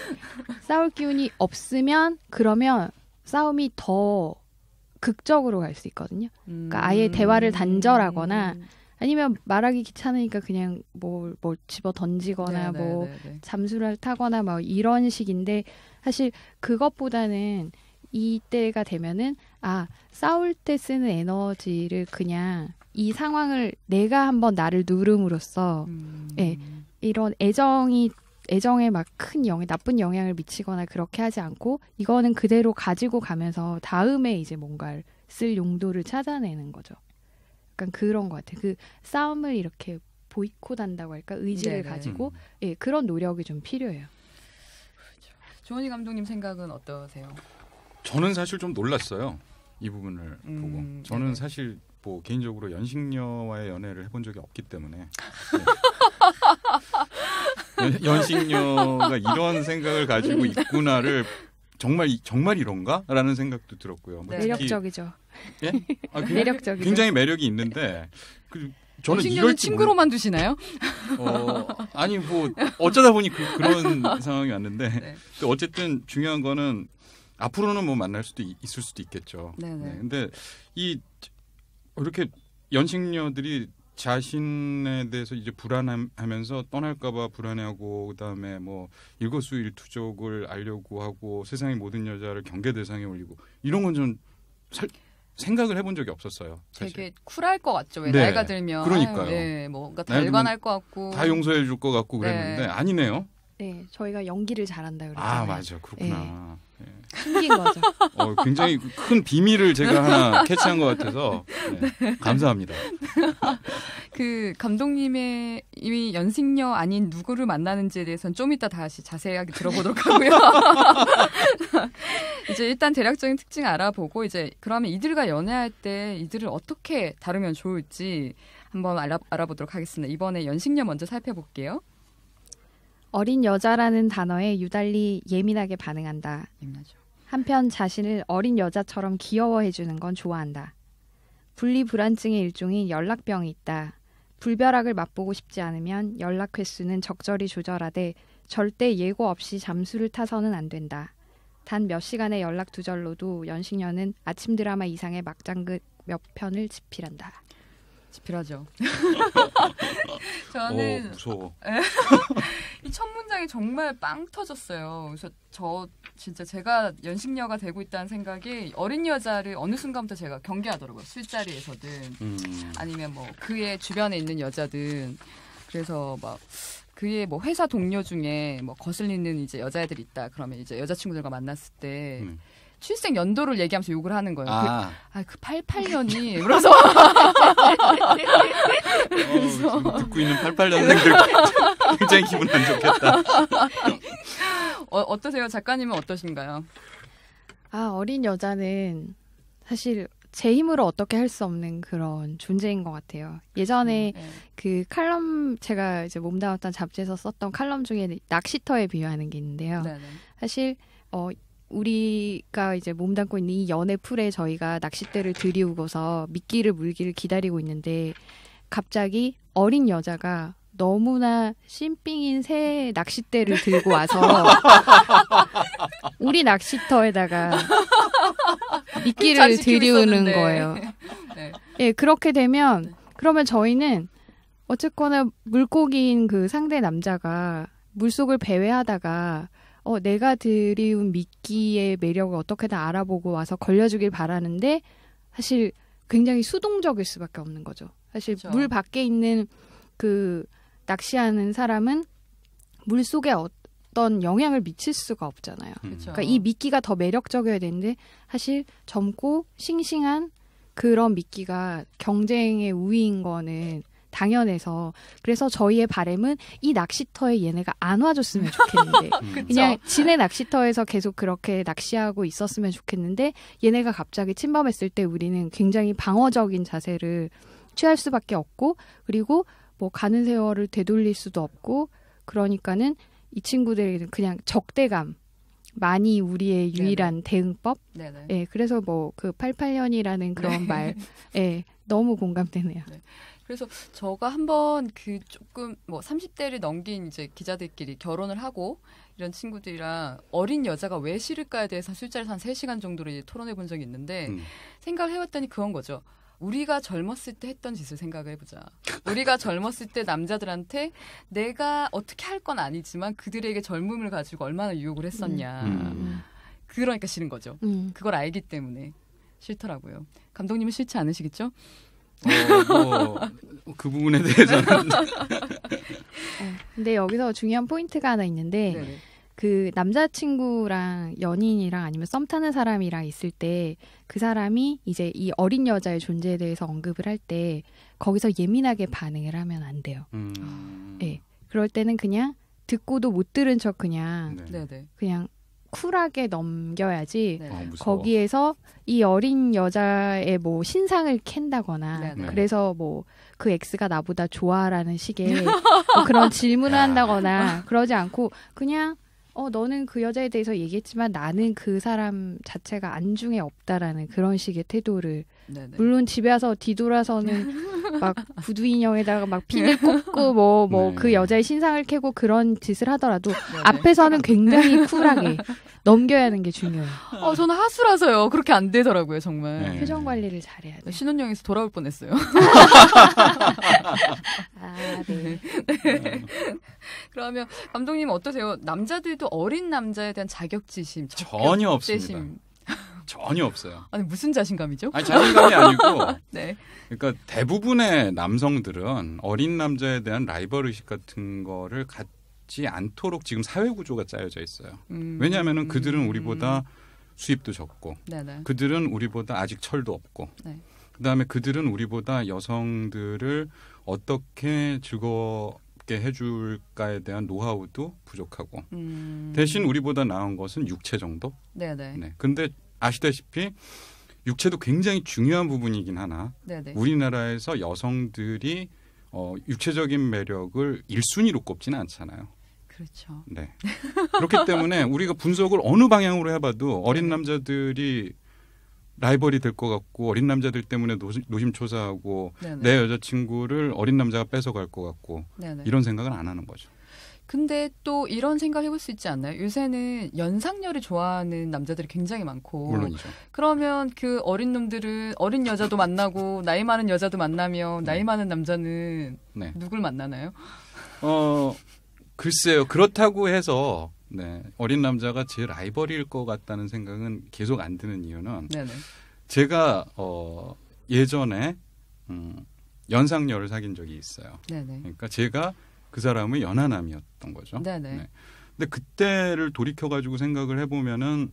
싸울 기운이 없으면 그러면 싸움이 더 극적으로 갈 수 있거든요. 그러니까 아예 대화를 단절하거나 아니면 말하기 귀찮으니까 그냥 뭘 집어 던지거나 뭐 잠수를 타거나 막 이런 식인데 사실 그것보다는 이때가 되면은 싸울 때 쓰는 에너지를 그냥 이 상황을 내가 한번 나를 누름으로써 이런 애정에 막 큰 나쁜 영향을 미치거나 그렇게 하지 않고 이거는 그대로 가지고 가면서 다음에 이제 뭔가를 쓸 용도를 찾아내는 거죠. 약간 그런 것 같아요. 그 싸움을 이렇게 보이콧한다고 할까? 의지를 가지고 그런 노력이 좀 필요해요. 조원희 감독님 생각은 어떠세요? 저는 사실 좀 놀랐어요. 이 부분을 보고. 저는 사실 뭐 개인적으로 연식녀와의 연애를 해본 적이 없기 때문에 연식녀가 이런 생각을 가지고 있구나를 정말 이런가라는 생각도 들었고요. 뭐 매력적이죠. 예? 매력적이죠. 굉장히 매력이 있는데 저는 이럴 친구로만 두시나요? 아니 뭐 어쩌다 보니 그런 상황이 왔는데 어쨌든 중요한 거는 앞으로는 뭐 만날 수도 있을 수도 있겠죠. 근데 이렇게 연식녀들이 자신에 대해서 이제 불안하면서 떠날까봐 불안해하고 그다음에 뭐 일거수일투족을 알려고 하고 세상의 모든 여자를 경계 대상에 올리고 이런 건 좀 생각을 해본 적이 없었어요. 사실. 되게 쿨할 것 같죠. 왜 나이가 들면. 그러니까요. 뭔가 달관할 것 같고. 다 용서해 줄 것 같고 그랬는데 아니네요. 네, 저희가 연기를 잘한다 그랬잖아요. 맞아, 그렇구나. 숨긴 거죠. 굉장히 큰 비밀을 제가 하나 캐치한 것 같아서 감사합니다. 그 감독님의 이미 연식녀 아닌 누구를 만나는지에 대해서는 좀 이따 다시 자세하게 들어보도록 하고요. 이제 일단 대략적인 특징 알아보고 이제 그러면 이들과 연애할 때 이들을 어떻게 다루면 좋을지 한번 알아보도록 하겠습니다. 이번에 연식녀 먼저 살펴볼게요. 어린 여자라는 단어에 유달리 예민하게 반응한다. 예민하죠. 한편 자신을 어린 여자처럼 귀여워해주는 건 좋아한다. 분리불안증의 일종인 연락병이 있다. 불벼락을 맛보고 싶지 않으면 연락 횟수는 적절히 조절하되 절대 예고 없이 잠수를 타서는 안 된다. 단 몇 시간의 연락 두절로도 연식녀는 아침 드라마 이상의 막장극 몇 편을 집필한다. 집필하죠. 저는 무서워. 이 첫 문장이 정말 빵 터졌어요. 그래서 저 진짜 제가 연식녀가 되고 있다는 생각이 어린 여자를 어느 순간부터 제가 경계하더라고요. 술자리에서든 아니면 뭐 그의 주변에 있는 여자든. 그래서 막 그의 뭐 회사 동료 중에 뭐 거슬리는 이제 여자애들이 있다. 그러면 이제 여자친구들과 만났을 때 출생 연도를 얘기하면서 욕을 하는 거예요. 그 88년이 그래서 지금 듣고 있는 88년생들 굉장히 기분 안 좋겠다. 어떠세요? 작가님은 어떠신가요? 어린 여자는 사실 제 힘으로 어떻게 할 수 없는 그런 존재인 것 같아요. 예전에 그 칼럼 제가 이제 몸담았던 잡지에서 썼던 칼럼 중에 낚시터에 비유하는 게 있는데요. 네네. 사실 우리가 이제 몸담고 있는 이 연애 풀에 저희가 낚싯대를 들이우고서 미끼를 물기를 기다리고 있는데 갑자기 어린 여자가 너무나 신빙인 새 낚싯대를 들고 와서 우리 낚시터에다가 미끼를 들이우는 거예요. 네. 예, 그렇게 되면 그러면 저희는 어쨌거나 물고기인 그 상대 남자가 물속을 배회하다가 내가 들이운 미끼의 매력을 어떻게든 알아보고 와서 걸려주길 바라는데 사실 굉장히 수동적일 수밖에 없는 거죠. 사실 그렇죠. 물 밖에 있는 그 낚시하는 사람은 물 속에 어떤 영향을 미칠 수가 없잖아요. 그렇죠. 그러니까 이 미끼가 더 매력적이어야 되는데 사실 젊고 싱싱한 그런 미끼가 경쟁의 우위인 거는 당연해서 그래서 저희의 바람은 이 낚시터에 얘네가 안 와줬으면 좋겠는데 그냥 지네 낚시터에서 계속 그렇게 낚시하고 있었으면 좋겠는데 얘네가 갑자기 침범했을 때 우리는 굉장히 방어적인 자세를 취할 수밖에 없고 그리고 뭐 가는 세월을 되돌릴 수도 없고 그러니까는 이 친구들에게는 그냥 적대감 많이 우리의 유일한 대응법. 네네. 예, 그래서 뭐 그 88년이라는 그런 말, 예, 너무 공감되네요. 네. 그래서 저가 한번 그 조금 뭐 30대를 넘긴 이제 기자들끼리 결혼을 하고 이런 친구들이랑 어린 여자가 왜 싫을까에 대해서 술자리에서 한 3시간 정도로 이제 토론해 본 적이 있는데 생각을 해봤더니 그건 거죠. 우리가 젊었을 때 했던 짓을 생각을 해보자. 우리가 젊었을 때 남자들한테 내가 어떻게 할 건 아니지만 그들에게 젊음을 가지고 얼마나 유혹을 했었냐. 그러니까 싫은 거죠. 그걸 알기 때문에 싫더라고요. 감독님은 싫지 않으시겠죠? 그 부분에 대해서는. 근데 여기서 중요한 포인트가 하나 있는데 네네. 그 남자친구랑 연인이랑 아니면 썸 타는 사람이랑 있을 때 그 사람이 이제 이 어린 여자의 존재에 대해서 언급을 할 때 거기서 예민하게 반응을 하면 안 돼요. 네. 그럴 때는 그냥 듣고도 못 들은 척 그냥 쿨하게 넘겨야지 거기에서 이 어린 여자의 뭐 신상을 캔다거나 그래서 뭐 그 X가 나보다 좋아라는 식의 뭐 그런 질문을 한다거나 그러지 않고 그냥 너는 그 여자에 대해서 얘기했지만 나는 그 사람 자체가 안중에 없다라는 그런 식의 태도를 물론 집에 와서 뒤돌아서는 막 구두 인형에다가 막 핀을 꽂고 뭐 그 여자의 신상을 캐고 그런 짓을 하더라도 앞에서는 굉장히 쿨하게 넘겨야 하는 게 중요해요. 저는 하수라서요. 그렇게 안 되더라고요, 정말. 표정 관리를 잘해야 돼요. 신혼여행에서 돌아올 뻔했어요. 네. 그러면 감독님 어떠세요? 남자들도 어린 남자에 대한 자격지심, 전혀 없습니다. 전혀 없어요. 아니 무슨 자신감이죠? 아니 자신감이 아니고. 네. 그러니까 대부분의 남성들은 어린 남자에 대한 라이벌 의식 같은 거를 갖지 않도록 지금 사회 구조가 짜여져 있어요. 왜냐하면은 그들은 우리보다 수입도 적고, 그들은 우리보다 아직 철도 없고, 그다음에 그들은 우리보다 여성들을 어떻게 즐겁게 해줄까에 대한 노하우도 부족하고 대신 우리보다 나은 것은 육체 정도. 네네. 네. 근데 아시다시피 육체도 굉장히 중요한 부분이긴 하나 네네. 우리나라에서 여성들이 육체적인 매력을 1순위로 꼽지는 않잖아요. 그렇죠. 네. 그렇기 때문에 우리가 분석을 어느 방향으로 해봐도 어린 남자들이 라이벌이 될 것 같고 어린 남자들 때문에 노심초사하고 네네. 내 여자친구를 어린 남자가 뺏어갈 것 같고 네네. 이런 생각은 안 하는 거죠. 근데 또 이런 생각 해볼 수 있지 않나요? 요새는 연상녀를 좋아하는 남자들이 굉장히 많고 물론이죠. 그러면 그 어린 놈들은 어린 여자도 만나고 나이 많은 여자도 만나면 나이 많은 남자는 네. 누굴 만나나요? 글쎄요. 그렇다고 해서 네, 어린 남자가 제 라이벌일 것 같다는 생각은 계속 안 드는 이유는 네네. 제가 예전에 연상녀를 사귄 적이 있어요. 네네. 그러니까 제가 그 사람의 연하남이었던 거죠. 네네. 네. 근데 그때를 돌이켜가지고 생각을 해보면은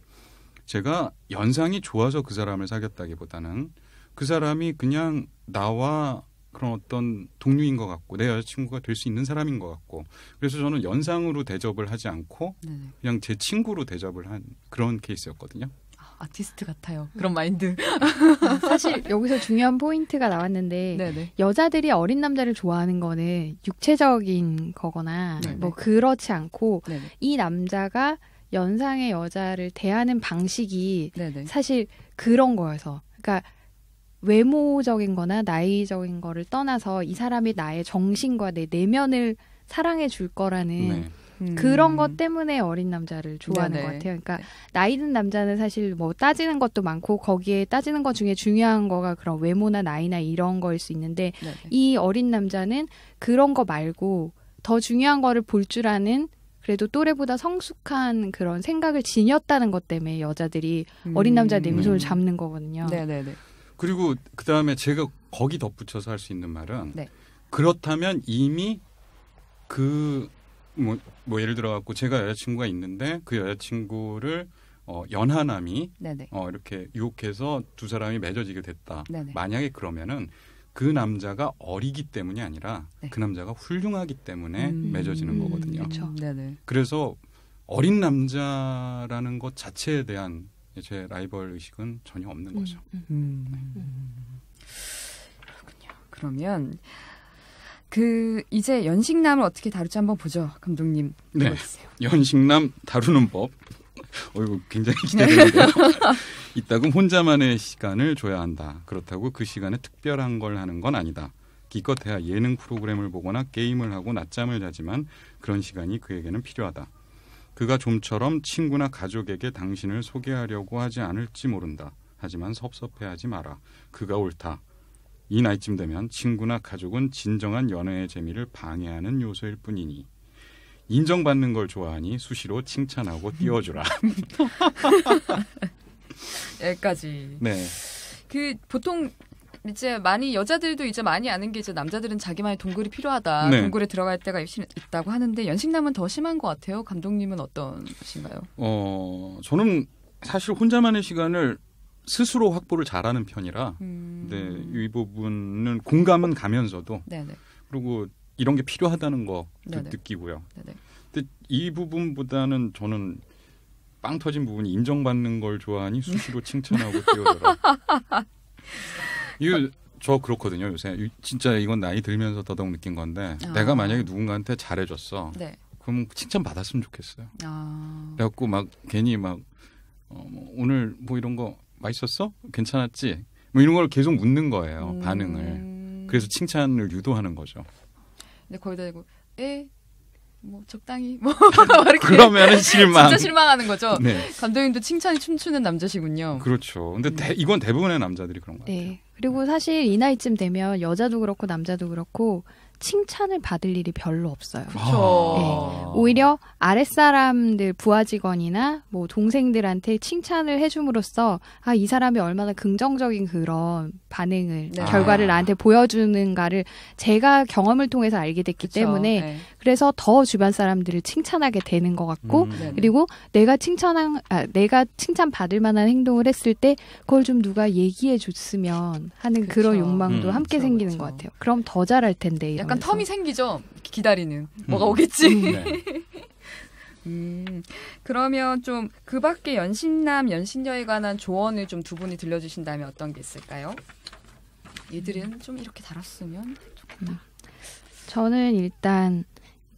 제가 연상이 좋아서 그 사람을 사귀었다기보다는 그 사람이 그냥 나와 그런 어떤 동료인 것 같고 내 여자친구가 될 수 있는 사람인 것 같고 그래서 저는 연상으로 대접을 하지 않고 네네. 그냥 제 친구로 대접을 한 그런 케이스였거든요. 아티스트 같아요. 그런 마인드. 사실 여기서 중요한 포인트가 나왔는데 네네. 여자들이 어린 남자를 좋아하는 거는 육체적인 거거나 네네. 뭐 그렇지 않고 네네. 이 남자가 연상의 여자를 대하는 방식이 네네. 사실 그런 거여서 그러니까 외모적인 거나 나이적인 거를 떠나서 이 사람이 나의 정신과 내 내면을 사랑해 줄 거라는 네. 그런 것 때문에 어린 남자를 좋아하는 네네. 것 같아요. 그러니까 네. 나이 든 남자는 사실 뭐 따지는 것도 많고 거기에 따지는 것 중에 중요한 거가 그런 외모나 나이나 이런 거일 수 있는데 네네. 이 어린 남자는 그런 거 말고 더 중요한 거를 볼 줄 아는 그래도 또래보다 성숙한 그런 생각을 지녔다는 것 때문에 여자들이 어린 남자의 내면손을 잡는 거거든요. 네네네. 그리고 그 다음에 제가 거기 덧붙여서 할 수 있는 말은 네. 그렇다면 이미 뭐 예를 들어 갖고 제가 여자친구가 있는데 그 여자친구를 연하남이 네네. 이렇게 유혹해서 두 사람이 맺어지게 됐다. 네네. 만약에 그러면은 그 남자가 어리기 때문이 아니라 네. 그 남자가 훌륭하기 때문에 맺어지는 거거든요. 그쵸. 네네. 그래서 어린 남자라는 것 자체에 대한 제 라이벌 의식은 전혀 없는 거죠. 그렇군요. 그러면 이제 연식남을 어떻게 다룰지 한번 보죠, 감독님. 네. 읽어주세요. 연식남 다루는 법. 이거 굉장히 기대되는데요. 이따금 혼자만의 시간을 줘야 한다. 그렇다고 그 시간에 특별한 걸 하는 건 아니다. 기껏해야 예능 프로그램을 보거나 게임을 하고 낮잠을 자지만 그런 시간이 그에게는 필요하다. 그가 좀처럼 친구나 가족에게 당신을 소개하려고 하지 않을지 모른다. 하지만 섭섭해하지 마라. 그가 옳다. 이 나이쯤 되면 친구나 가족은 진정한 연애의 재미를 방해하는 요소일 뿐이니 인정받는 걸 좋아하니 수시로 칭찬하고 띄워주라. 여기까지. 네. 보통 이제 여자들도 이제 많이 아는 게 이제 남자들은 자기만의 동굴이 필요하다. 네. 동굴에 들어갈 때가 있다고 하는데 연식남은 더 심한 것 같아요. 감독님은 어떠신가요? 저는 사실 혼자만의 시간을 스스로 확보를 잘하는 편이라 네, 이 부분은 공감은 가면서도 네네. 그리고 이런 게 필요하다는 거 네네. 느끼고요. 네네. 근데 이 부분보다는 저는 빵 터진 부분이 인정받는 걸 좋아하니 수시로 칭찬하고 띄워줘라. 이거 저 그렇거든요. 요새 진짜 이건 나이 들면서 더더욱 느낀 건데 내가 만약에 누군가한테 잘해줬어. 네. 그럼 칭찬 받았으면 좋겠어요. 아. 그래갖고 막 괜히 막 오늘 뭐 이런 거 맛있었어? 괜찮았지? 뭐 이런 걸 계속 묻는 거예요. 반응을. 그래서 칭찬을 유도하는 거죠. 근데 거기다 대고 뭐 적당히 뭐 이렇게 그러면은 실망. 진짜 실망하는 거죠. 네. 감독님도 칭찬이 춤추는 남자시군요. 그렇죠. 근데 이건 대부분의 남자들이 그런 거 같아요. 네. 그리고 사실 이 나이쯤 되면 여자도 그렇고 남자도 그렇고 칭찬을 받을 일이 별로 없어요. 그렇죠. 네. 오히려 아랫사람들, 부하 직원이나 뭐 동생들한테 칭찬을 해줌으로써 이 사람이 얼마나 긍정적인 그런 반응을, 네. 결과를 나한테 보여주는가를 제가 경험을 통해서 알게 됐기 그쵸. 때문에 네. 그래서 더 주변 사람들을 칭찬하게 되는 것 같고 그리고 내가 칭찬받을 만한 행동을 했을 때 그걸 좀 누가 얘기해 줬으면 하는 그쵸. 그런 욕망도 함께 그쵸, 생기는 그쵸. 것 같아요. 그럼 더 잘할 텐데 이러면서. 약간 텀이 생기죠. 기다리는 뭐가 오겠지. 네. 그러면 좀 그 밖에 연식남, 연식녀에 관한 조언을 좀 두 분이 들려주신다면 어떤 게 있을까요? 얘들은 좀 이렇게 다뤘으면 좋겠다. 저는 일단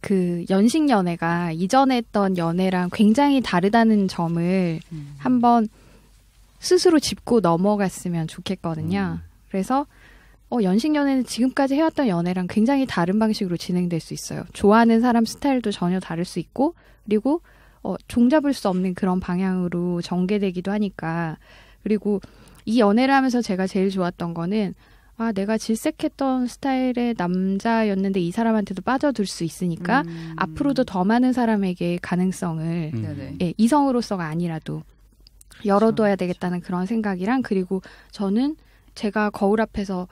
그 연식 연애가 이전에 했던 연애랑 굉장히 다르다는 점을 한번 스스로 짚고 넘어갔으면 좋겠거든요. 그래서 연식 연애는 지금까지 해왔던 연애랑 굉장히 다른 방식으로 진행될 수 있어요. 좋아하는 사람 스타일도 전혀 다를 수 있고 그리고 종잡을 수 없는 그런 방향으로 전개되기도 하니까 그리고 이 연애를 하면서 제가 제일 좋았던 거는 내가 질색했던 스타일의 남자였는데 이 사람한테도 빠져들 수 있으니까 앞으로도 더 많은 사람에게 가능성을 이성으로서가 아니라도 열어둬야 되겠다는 그런 생각이랑 그리고 저는 제가 거울 앞에서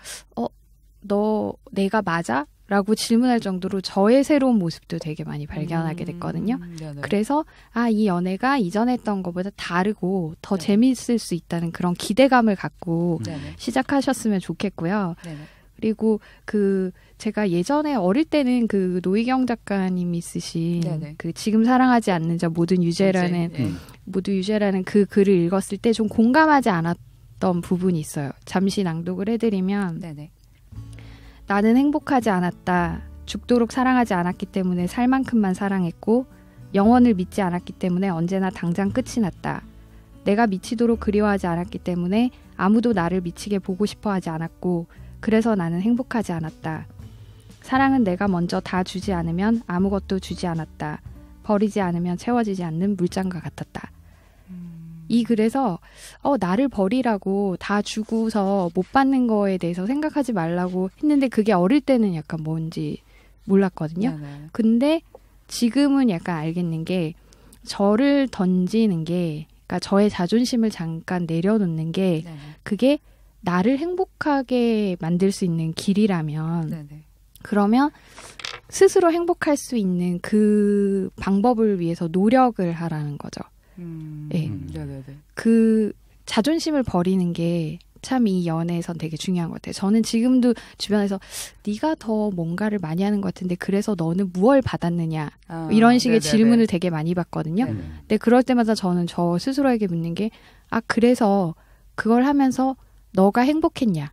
너 내가 맞아? 라고 질문할 정도로 저의 새로운 모습도 되게 많이 발견하게 됐거든요. 그래서 이 연애가 이전에 했던 것보다 다르고 더 재미있을 수 있다는 그런 기대감을 갖고 시작하셨으면 좋겠고요. 그리고 제가 예전에 어릴 때는 그 노희경 작가님이 쓰신 그 지금 사랑하지 않는 자 모두 유죄라는 그 글을 읽었을 때 좀 공감하지 않았던 부분이 있어요. 잠시 낭독을 해드리면 나는 행복하지 않았다. 죽도록 사랑하지 않았기 때문에 살 만큼만 사랑했고 영원을 믿지 않았기 때문에 언제나 당장 끝이 났다. 내가 미치도록 그리워하지 않았기 때문에 아무도 나를 미치게 보고 싶어 하지 않았고 그래서 나는 행복하지 않았다. 사랑은 내가 먼저 다 주지 않으면 아무것도 주지 않았다. 버리지 않으면 채워지지 않는 물장과 같았다. 이 글에서 나를 버리라고 다 주고서 못 받는 거에 대해서 생각하지 말라고 했는데 그게 어릴 때는 약간 뭔지 몰랐거든요. 근데 지금은 약간 알겠는 게 저를 던지는 게 그러니까 저의 자존심을 잠깐 내려놓는 게 그게 나를 행복하게 만들 수 있는 길이라면 그러면 스스로 행복할 수 있는 그 방법을 위해서 노력을 하라는 거죠. 그 자존심을 버리는 게 참 이 연애에선 되게 중요한 것 같아요. 저는 지금도 주변에서 네가 더 뭔가를 많이 하는 것 같은데 그래서 너는 무얼 받았느냐 이런 식의 질문을 되게 많이 받거든요. 근데 그럴 때마다 저는 저 스스로에게 묻는 게 그래서 그걸 하면서 너가 행복했냐?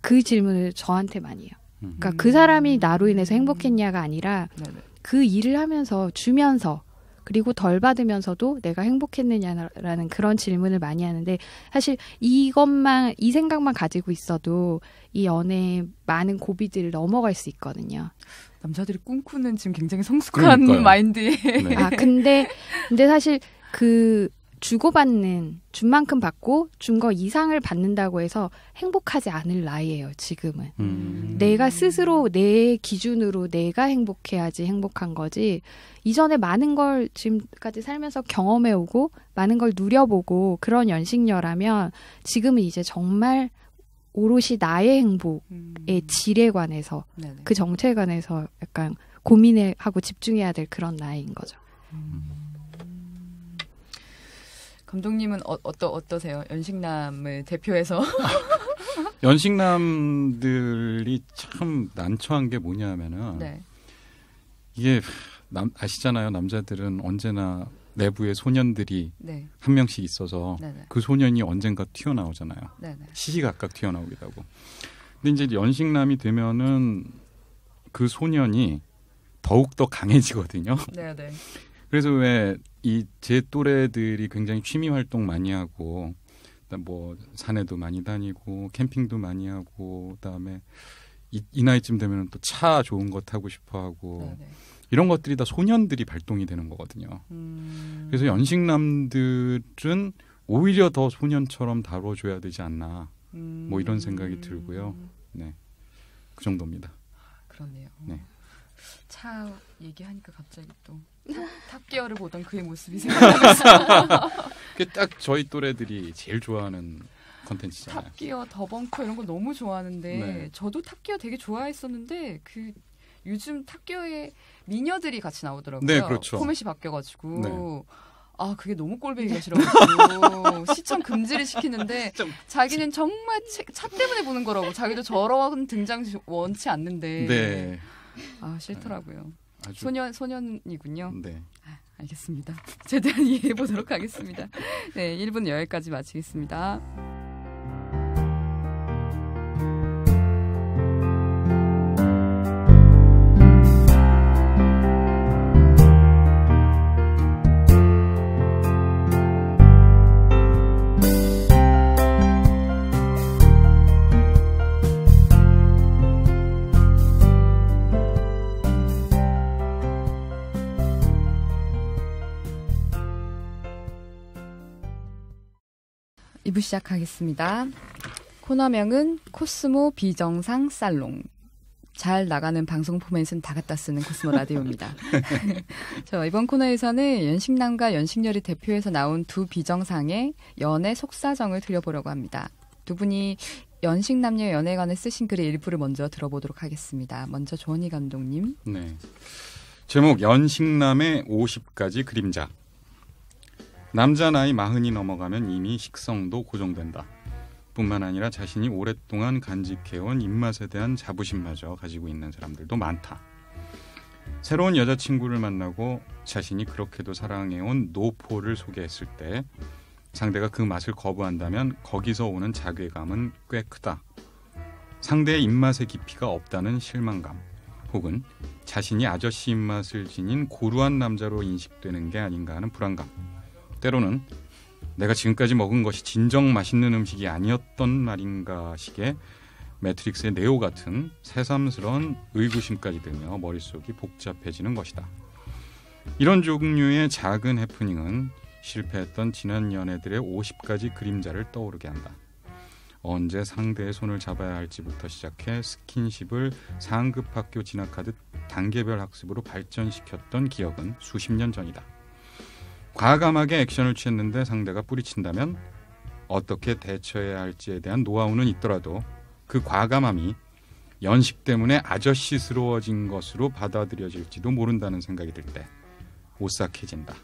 그 질문을 저한테 많이 해요. 그러니까 그 사람이 나로 인해서 행복했냐가 아니라 그 일을 하면서 주면서 그리고 덜 받으면서도 내가 행복했느냐라는 그런 질문을 많이 하는데 사실 이 생각만 가지고 있어도 이 연애에 많은 고비들을 넘어갈 수 있거든요. 남자들이 꿈꾸는 지금 굉장히 성숙한 마인드에. 근데 사실 그 주고받는 준 만큼 받고 준 거 이상을 받는다고 해서 행복하지 않을 나이예요. 지금은. 내가 스스로 내 기준으로 내가 행복해야지 행복한 거지. 이전에 많은 걸 지금까지 살면서 경험해오고 많은 걸 누려보고 그런 연식녀라면 지금은 이제 정말 오롯이 나의 행복의 질에 관해서 그 정체에 관해서 약간 고민하고 집중해야 될 그런 나이인 거죠. 감독님은 어떠세요? 연식남을 대표해서. 연식남들이 참 난처한 게 뭐냐면은 이게 아시잖아요. 남자들은 언제나 내부에 소년들이 한 명씩 있어서 그 소년이 언젠가 튀어나오잖아요. 시시각각 튀어나오기도 하고. 근데 이제 연식남이 되면은 그 소년이 더욱더 강해지거든요. 그래서 왜 제 또래들이 굉장히 취미 활동 많이 하고 뭐 산에도 많이 다니고 캠핑도 많이 하고 그다음에 이 나이쯤 되면 또 차 좋은 거 타고 싶어 하고 이런 것들이 다 소년들이 발동이 되는 거거든요. 그래서 연식남들은 오히려 더 소년처럼 다뤄줘야 되지 않나 뭐 이런 생각이 들고요. 네, 그 정도입니다. 그렇네요. 네. 차 얘기하니까 갑자기 또 탑기어를 보던 그의 모습이 생각났어요. 그게 딱 저희 또래들이 제일 좋아하는 컨텐츠잖아요. 탑기어, 더벙커 이런 거 너무 좋아하는데 네. 저도 탑기어 되게 좋아했었는데 그 요즘 탑기어에 미녀들이 같이 나오더라고요. 네, 그렇죠. 포맷이 바뀌어가지고 네. 아 그게 너무 꼴보기가 싫어가지고 시청 금지를 시키는데 자기는 정말 차 때문에 보는 거라고 자기도 저런 등장 원치 않는데 네. 아 싫더라고요. 아주 소년이군요. 네. 아, 알겠습니다. 최대한 이해해 보도록 하겠습니다. 네, 1분 여기까지 마치겠습니다. 이부 시작하겠습니다. 코너명은 코스모 비정상 살롱. 잘 나가는 방송 포맷은 다 갖다 쓰는 코스모 라디오입니다. 이번 코너에서는 연식남과 연식녀를 대표해서 나온 두 비정상의 연애 속사정을 들려보려고 합니다. 두 분이 연식남녀 연애에 관해 쓰신 글의 일부를 먼저 들어보도록 하겠습니다. 먼저 조원희 감독님. 네. 제목 연식남의 50가지 그림자. 남자 나이 40이 넘어가면 이미 식성도 고정된다. 뿐만 아니라 자신이 오랫동안 간직해온 입맛에 대한 자부심마저 가지고 있는 사람들도 많다. 새로운 여자친구를 만나고 자신이 그렇게도 사랑해온 노포를 소개했을 때 상대가 그 맛을 거부한다면 거기서 오는 자괴감은 꽤 크다. 상대의 입맛의 깊이가 없다는 실망감, 혹은 자신이 아저씨 입맛을 지닌 고루한 남자로 인식되는 게 아닌가 하는 불안감, 때로는 내가 지금까지 먹은 것이 진정 맛있는 음식이 아니었던 말인가 식의 매트릭스의 네오 같은 새삼스러운 의구심까지 들며 머릿속이 복잡해지는 것이다. 이런 종류의 작은 해프닝은 실패했던 지난 연애들의 50가지 그림자를 떠오르게 한다. 언제 상대의 손을 잡아야 할지부터 시작해 스킨십을 상급 학교 진학하듯 단계별 학습으로 발전시켰던 기억은 수십 년 전이다. 과감하게 액션을 취했는데 상대가 뿌리친다면 어떻게 대처해야 할지에 대한 노하우는 있더라도 그 과감함이 연식 때문에 아저씨스러워진 것으로 받아들여질지도 모른다는 생각이 들 때 오싹해진다.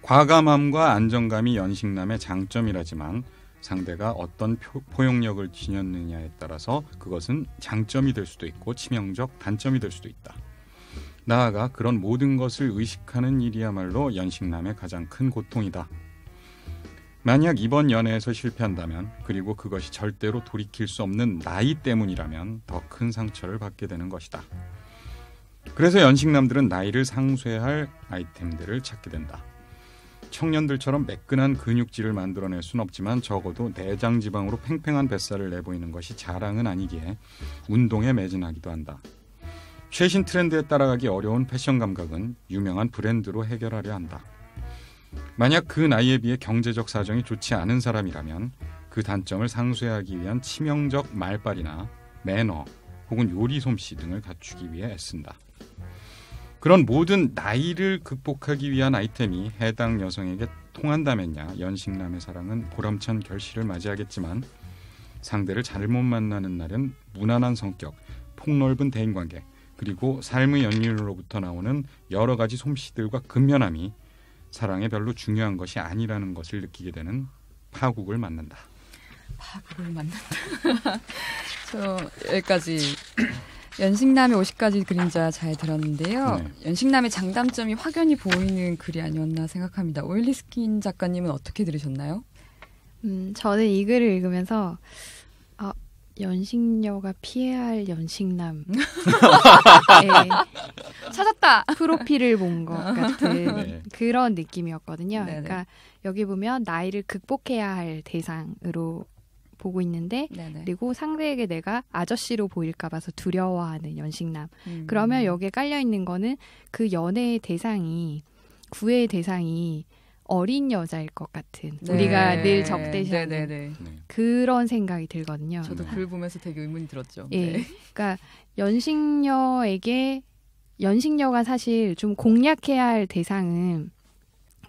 과감함과 안정감이 연식남의 장점이라지만 상대가 어떤 포용력을 지녔느냐에 따라서 그것은 장점이 될 수도 있고 치명적 단점이 될 수도 있다. 나아가 그런 모든 것을 의식하는 일이야말로 연식남의 가장 큰 고통이다. 만약 이번 연애에서 실패한다면, 그리고 그것이 절대로 돌이킬 수 없는 나이 때문이라면 더 큰 상처를 받게 되는 것이다. 그래서 연식남들은 나이를 상쇄할 아이템들을 찾게 된다. 청년들처럼 매끈한 근육질을 만들어낼 순 없지만 적어도 내장 지방으로 팽팽한 뱃살을 내보이는 것이 자랑은 아니기에 운동에 매진하기도 한다. 최신 트렌드에 따라가기 어려운 패션 감각은 유명한 브랜드로 해결하려 한다. 만약 그 나이에 비해 경제적 사정이 좋지 않은 사람이라면 그 단점을 상쇄하기 위한 치명적 말발이나 매너 혹은 요리 솜씨 등을 갖추기 위해 애쓴다. 그런 모든 나이를 극복하기 위한 아이템이 해당 여성에게 통한다면야 연식남의 사랑은 보람찬 결실을 맞이하겠지만 상대를 잘못 만나는 날은 무난한 성격, 폭넓은 대인관계, 그리고 삶의 연륜으로부터 나오는 여러 가지 솜씨들과 근면함이 사랑에 별로 중요한 것이 아니라는 것을 느끼게 되는 파국을 맞는다. 파국을 맞는다. 저 여기까지 연식남의 50가지 그림자 잘 들었는데요. 네. 연식남의 장단점이 확연히 보이는 글이 아니었나 생각합니다. 오일리 스킨 작가님은 어떻게 들으셨나요? 저는 이 글을 읽으면서 연식녀가 피해야 할 연식남 찾았다! 프로필을 본 것 같은 네. 그런 느낌이었거든요. 네네. 그러니까 여기 보면 나이를 극복해야 할 대상으로 보고 있는데 네네. 그리고 상대에게 내가 아저씨로 보일까 봐서 두려워하는 연식남. 그러면 여기에 깔려있는 거는 그 연애의 대상이 구애의 대상이 어린 여자일 것 같은 우리가 늘 적대시하는 네. 그런 생각이 들거든요. 저도 글 보면서 되게 의문이 들었죠. 예, 그러니까 연식녀가 사실 좀 공략해야 할 대상은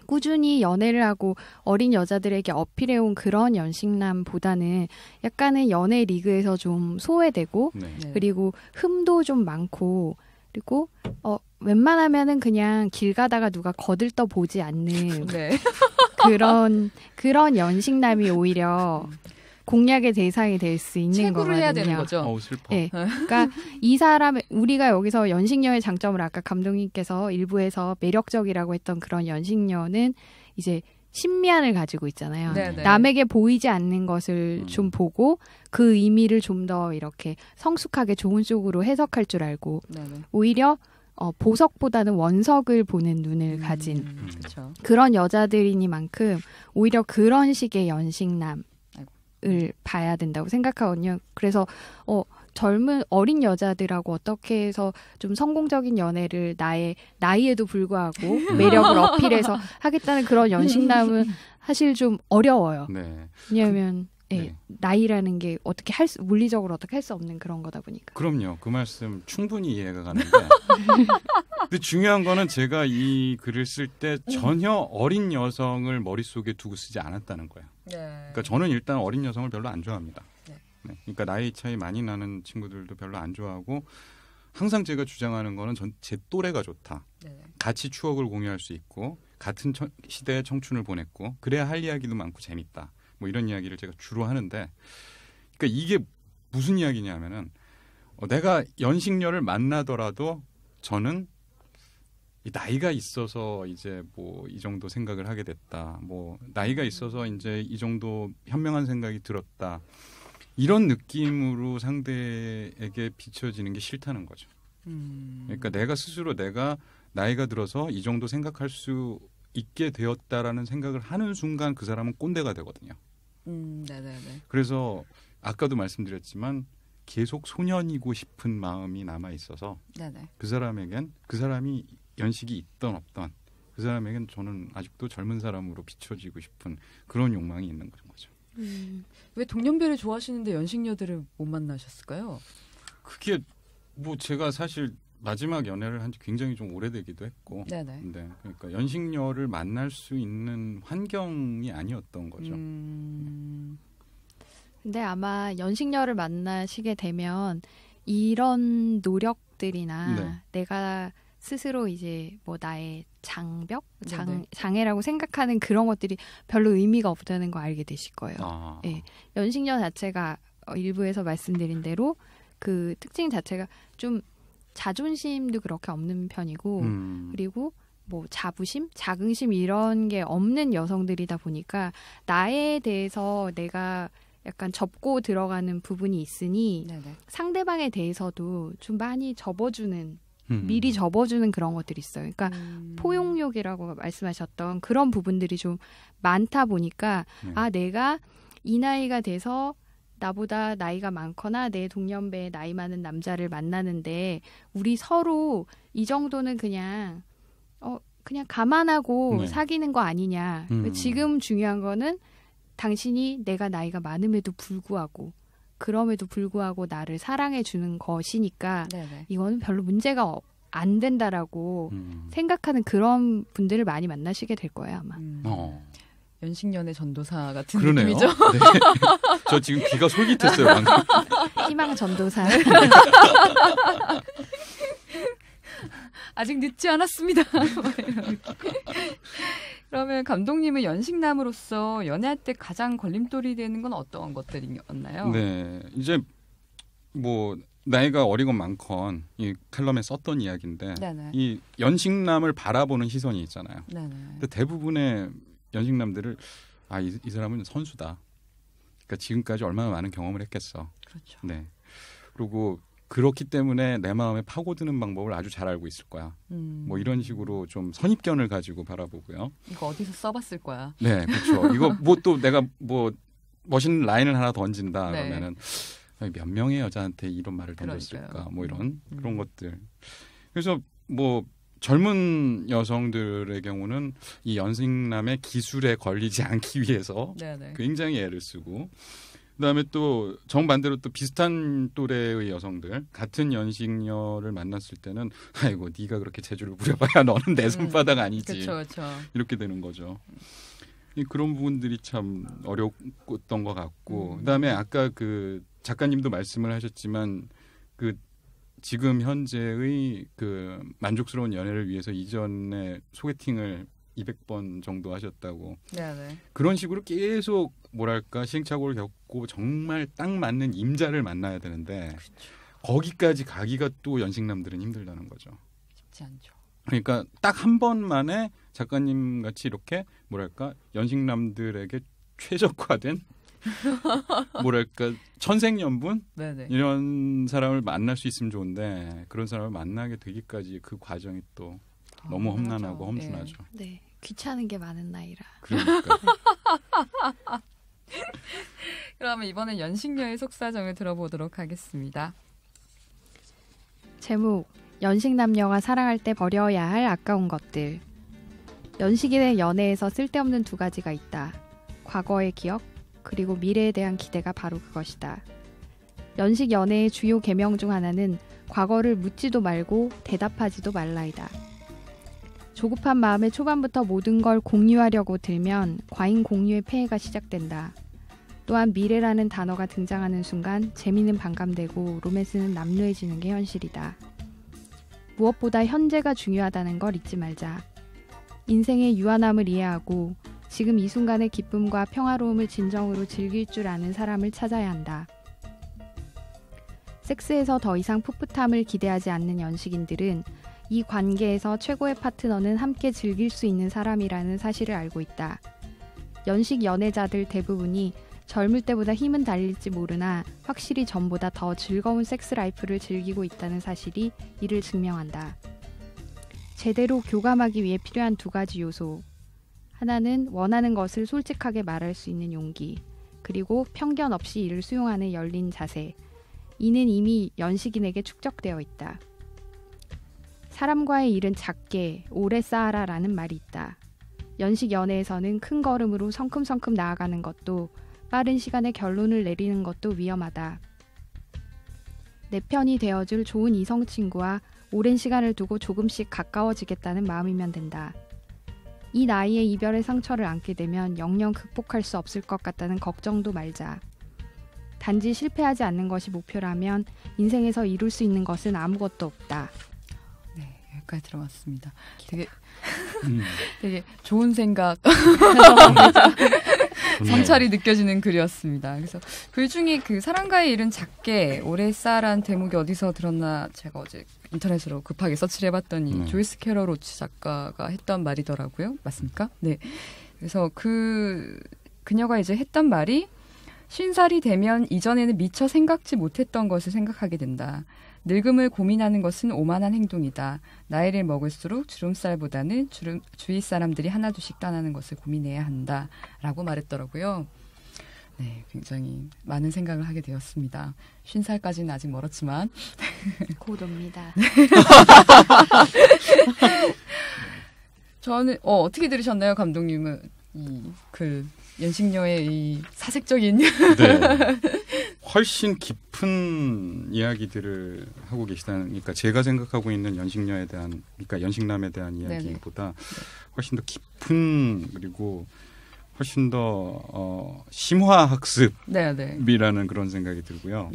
꾸준히 연애를 하고 어린 여자들에게 어필해온 그런 연식남보다는 약간은 연애 리그에서 좀 소외되고 그리고 흠도 좀 많고 그리고 웬만하면은 그냥 길 가다가 누가 거들떠 보지 않는 그런 연식남이 오히려 공략의 대상이 될 수 있는 거거든요. 채굴을 해야 되는 거죠. 슬퍼. 네. 그러니까 이 사람 우리가 여기서 연식녀의 장점을 아까 감독님께서 일부에서 매력적이라고 했던 그런 연식녀는 이제 신미안을 가지고 있잖아요. 네네. 남에게 보이지 않는 것을 좀 보고 그 의미를 좀 더 이렇게 성숙하게 좋은 쪽으로 해석할 줄 알고 오히려 보석보다는 원석을 보는 눈을 가진 그런 여자들이니만큼 오히려 그런 식의 연식남 을 봐야 된다고 생각하거든요. 그래서 젊은 어린 여자들하고 어떻게 해서 좀 성공적인 연애를 나의 나이에도 불구하고 매력을 어필해서 하겠다는 그런 연식남은 사실 좀 어려워요. 왜냐하면 나이라는 게 어떻게 물리적으로 어떻게 할 수 없는 그런 거다 보니까. 그럼요. 그 말씀 충분히 이해가 가는데 근데 중요한 거는 제가 이 글을 쓸 때 전혀 어린 여성을 머릿속에 두고 쓰지 않았다는 거예요. 그러니까 저는 일단 어린 여성을 별로 안 좋아합니다. 그러니까 나이 차이 많이 나는 친구들도 별로 안 좋아하고 항상 제가 주장하는 거는 제 또래가 좋다. 같이 추억을 공유할 수 있고 같은 시대의 청춘을 보냈고 그래야 할 이야기도 많고 재밌다. 뭐 이런 이야기를 제가 주로 하는데 그러니까 이게 무슨 이야기냐면은 내가 연식녀를 만나더라도 저는 이 나이가 있어서 이제 뭐 이 정도 생각을 하게 됐다. 뭐 나이가 있어서 이제 이 정도 현명한 생각이 들었다. 이런 느낌으로 상대에게 비춰지는 게 싫다는 거죠. 그러니까 내가 스스로 내가 나이가 들어서 이 정도 생각할 수 있게 되었다라는 생각을 하는 순간 그 사람은 꼰대가 되거든요. 그래서 아까도 말씀드렸지만 계속 소년이고 싶은 마음이 남아 있어서 그 사람에겐 그 사람이 연식이 있던 없던 그 사람에겐 저는 아직도 젊은 사람으로 비춰지고 싶은 그런 욕망이 있는 거죠. 왜 동년배를 좋아하시는데 연식녀들을 못 만나셨을까요? 그게 뭐 제가 사실 마지막 연애를 한 지 굉장히 좀 오래되기도 했고 그러니까 연식녀를 만날 수 있는 환경이 아니었던 거죠. 근데 아마 연식녀를 만나시게 되면 이런 노력들이나 내가 스스로 이제 뭐 나의 장애라고 생각하는 그런 것들이 별로 의미가 없다는 거 알게 되실 거예요. 연식녀 자체가 일부에서 말씀드린 대로 그 특징 자체가 좀 자존심도 그렇게 없는 편이고 그리고 뭐 자부심, 자긍심 이런 게 없는 여성들이다 보니까 나에 대해서 내가 약간 접고 들어가는 부분이 있으니 상대방에 대해서도 좀 많이 접어주는 미리 접어주는 그런 것들이 있어요. 그러니까 포용력이라고 말씀하셨던 그런 부분들이 좀 많다 보니까 내가 이 나이가 돼서 나보다 나이가 많거나 내 동년배의 나이 많은 남자를 만나는데 우리 서로 이 정도는 그냥 감안하고 사귀는 거 아니냐. 지금 중요한 거는 당신이 내가 나이가 많음에도 불구하고 그럼에도 불구하고 나를 사랑해 주는 것이니까 이거는 별로 문제가 안 된다라고 생각하는 그런 분들을 많이 만나시게 될 거예요 아마. 연식연애 전도사 같은 그러네요. 느낌이죠. 저 지금 귀가 솔깃했어요. 방금. 희망 전도사. 아직 늦지 않았습니다. 그러면 감독님은 연식남으로서 연애할 때 가장 걸림돌이 되는 건 어떤 것들이었나요? 네, 이제 뭐 나이가 어리건 많건 이 칼럼에 썼던 이야기인데 이 연식남을 바라보는 시선이 있잖아요. 근데 대부분의 연식남들을 이 사람은 선수다. 그러니까 지금까지 얼마나 많은 경험을 했겠어. 그렇죠. 그리고 그렇기 때문에 내 마음에 파고드는 방법을 아주 잘 알고 있을 거야. 뭐 이런 식으로 좀 선입견을 가지고 바라보고요. 이거 어디서 써봤을 거야. 네, 그렇죠. 이거 뭐 또 내가 뭐 멋있는 라인을 하나 던진다 그러면은 몇 명의 여자한테 이런 말을 던졌을까. 뭐 이런 그런 것들. 그래서 뭐 젊은 여성들의 경우는 이 연식남의 기술에 걸리지 않기 위해서 네네. 굉장히 애를 쓰고, 그다음에 또 정반대로 또 비슷한 또래의 여성들, 같은 연식녀를 만났을 때는 아이고 네가 그렇게 재주를 부려봐야 너는 내 손바닥 아니지. 그렇죠. 이렇게 되는 거죠. 그런 부분들이 참 어려웠던 것 같고, 그다음에 아까 그 작가님도 말씀을 하셨지만 그 지금 현재의 그 만족스러운 연애를 위해서 이전에 소개팅을 200번 정도 하셨다고. 네네. 그런 식으로 계속 뭐랄까 시행착오를 겪고 정말 딱 맞는 임자를 만나야 되는데 그렇죠. 거기까지 가기가 또 연식남들은 힘들다는 거죠. 쉽지 않죠. 그러니까 딱 한 번만에 작가님 같이 이렇게 뭐랄까 연식남들에게 최적화된 뭐랄까 천생연분 네네. 이런 사람을 만날 수 있으면 좋은데 그런 사람을 만나게 되기까지 그 과정이 또 너무 험난하고 험준하죠. 네, 귀찮은 게 많은 나이라. 그러니까. 그러면 이번엔 연식녀의 속사정을 들어보도록 하겠습니다. 제목, 연식남녀가 사랑할 때 버려야 할 아까운 것들. 연식인의 연애에서 쓸데없는 두 가지가 있다. 과거의 기억, 그리고 미래에 대한 기대가 바로 그것이다. 연식 연애의 주요 계명 중 하나는 과거를 묻지도 말고 대답하지도 말라이다. 조급한 마음에 초반부터 모든 걸 공유하려고 들면 과잉 공유의 폐해가 시작된다. 또한 미래라는 단어가 등장하는 순간 재미는 반감되고 로맨스는 남루해지는 게 현실이다. 무엇보다 현재가 중요하다는 걸 잊지 말자. 인생의 유한함을 이해하고 지금 이 순간의 기쁨과 평화로움을 진정으로 즐길 줄 아는 사람을 찾아야 한다. 섹스에서 더 이상 풋풋함을 기대하지 않는 연식인들은 이 관계에서 최고의 파트너는 함께 즐길 수 있는 사람이라는 사실을 알고 있다. 연식 연애자들 대부분이 젊을 때보다 힘은 달릴지 모르나 확실히 전보다 더 즐거운 섹스 라이프를 즐기고 있다는 사실이 이를 증명한다. 제대로 교감하기 위해 필요한 두 가지 요소. 하나는 원하는 것을 솔직하게 말할 수 있는 용기, 그리고 편견 없이 이를 수용하는 열린 자세. 이는 이미 연식인에게 축적되어 있다. 사람과의 일은 작게, 오래 쌓아라 라는 말이 있다. 연식 연애에서는 큰 걸음으로 성큼성큼 나아가는 것도 빠른 시간에 결론을 내리는 것도 위험하다. 내 편이 되어줄 좋은 이성 친구와 오랜 시간을 두고 조금씩 가까워지겠다는 마음이면 된다. 이 나이에 이별의 상처를 안게 되면 영영 극복할 수 없을 것 같다는 걱정도 말자. 단지 실패하지 않는 것이 목표라면 인생에서 이룰 수 있는 것은 아무것도 없다. 네, 여기까지 들어봤습니다. 되게 좋은 생각, 성찰이 느껴지는 글이었습니다. 그래서 글 중에 그 사랑과의 일은 작게 오래 쌓아라는 대목이 어디서 들었나 제가 어제 인터넷으로 급하게 서치를 해봤더니 조이스 캐럴 오츠 작가가 했던 말이더라고요. 맞습니까? 네. 그래서 그녀가 이제 했던 말이 50살이 되면 이전에는 미처 생각지 못했던 것을 생각하게 된다. 늙음을 고민하는 것은 오만한 행동이다. 나이를 먹을수록 주름살보다는 주위 사람들이 하나둘씩 떠나는 것을 고민해야 한다. 라고 말했더라고요. 네, 굉장히 많은 생각을 하게 되었습니다. 50살까지는 아직 멀었지만. 곧 옵니다. 저는, 어떻게 들으셨나요, 감독님은? 이 글, 연식녀의 이 사색적인. 네. 훨씬 깊은 이야기들을 하고 계시다니까 제가 생각하고 있는 연식녀에 대한, 그러니까 연식남에 대한 이야기보다 훨씬 더 깊은, 그리고 훨씬 더 심화 학습이라는 그런 생각이 들고요.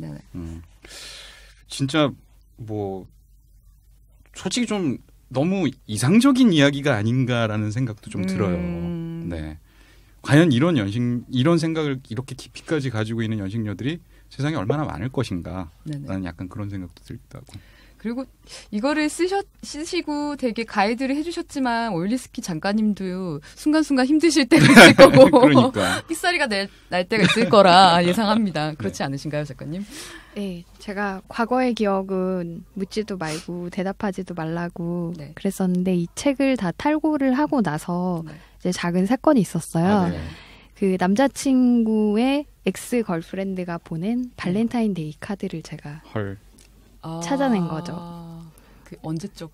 진짜 뭐 솔직히 좀 너무 이상적인 이야기가 아닌가라는 생각도 좀 들어요. 네. 과연 이런 생각을 이렇게 깊이까지 가지고 있는 연식녀들이 세상에 얼마나 많을 것인가. 라는 약간 그런 생각도 들기도 하고. 그리고 이거를 쓰시고 되게 가이드를 해주셨지만 오일리스키 작가님도 순간순간 힘드실 때가 있을 거고 그러니까. 삑사리가 날 때가 있을 거라 예상합니다. 그렇지 않으신가요, 작가님? 네, 제가 과거의 기억은 묻지도 말고 대답하지도 말라고 그랬었는데 이 책을 다 탈고를 하고 나서 이제 작은 사건이 있었어요. 그 남자친구의 엑스 걸프렌드가 보낸 발렌타인데이 카드를 제가 찾아낸 거죠. 그 언제적?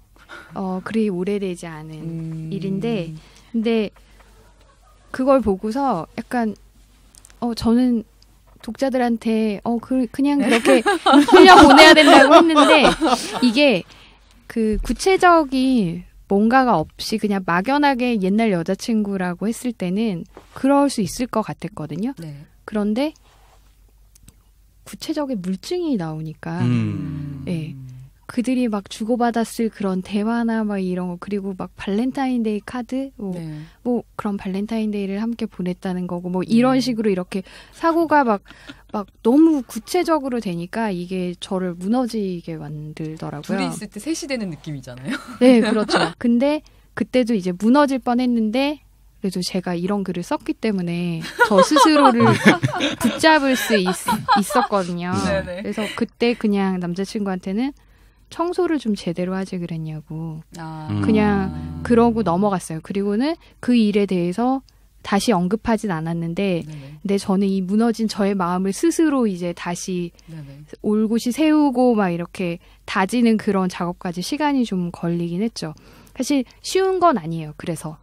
그리 오래되지 않은 일인데, 근데 그걸 보고서 약간 저는 독자들한테 그냥 그렇게 흘려보내야 된다고 했는데, 이게 그 구체적인 뭔가가 없이 그냥 막연하게 옛날 여자친구라고 했을 때는 그럴 수 있을 것 같았거든요. 네. 그런데 구체적인 물증이 나오니까 네. 그들이 막 주고받았을 그런 대화나 막 이런 거, 그리고 막 발렌타인데이 카드 뭐 그런 발렌타인데이를 함께 보냈다는 거고 뭐 이런 식으로 이렇게 사고가 막 너무 구체적으로 되니까 이게 저를 무너지게 만들더라고요. 둘이 있을 때 셋이 되는 느낌이잖아요. 네, 그렇죠. 근데 그때도 이제 무너질 뻔했는데 그래도 제가 이런 글을 썼기 때문에 저 스스로를 붙잡을 수 있었거든요. 네네. 그래서 그때 그냥 남자친구한테는 청소를 좀 제대로 하지 그랬냐고 그냥 그러고 넘어갔어요. 그리고는 그 일에 대해서 다시 언급하진 않았는데 근데 저는 이 무너진 저의 마음을 스스로 이제 다시 올곧이 세우고 막 이렇게 다지는 그런 작업까지 시간이 좀 걸리긴 했죠. 사실 쉬운 건 아니에요. 그래서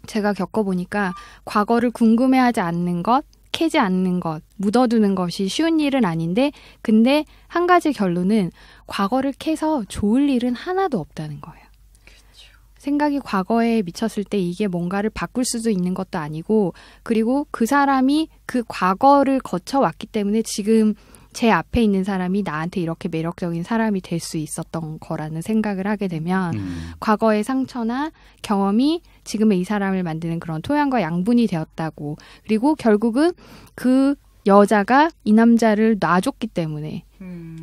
제가 겪어보니까 과거를 궁금해하지 않는 것, 캐지 않는 것, 묻어두는 것이 쉬운 일은 아닌데 근데 한 가지 결론은 과거를 캐서 좋을 일은 하나도 없다는 거예요. 그렇죠. 생각이 과거에 미쳤을 때 이게 뭔가를 바꿀 수도 있는 것도 아니고 그리고 그 사람이 그 과거를 거쳐왔기 때문에 지금 제 앞에 있는 사람이 나한테 이렇게 매력적인 사람이 될 수 있었던 거라는 생각을 하게 되면 과거의 상처나 경험이 지금의 이 사람을 만드는 그런 토양과 양분이 되었다고 그리고 결국은 그 여자가 이 남자를 놔줬기 때문에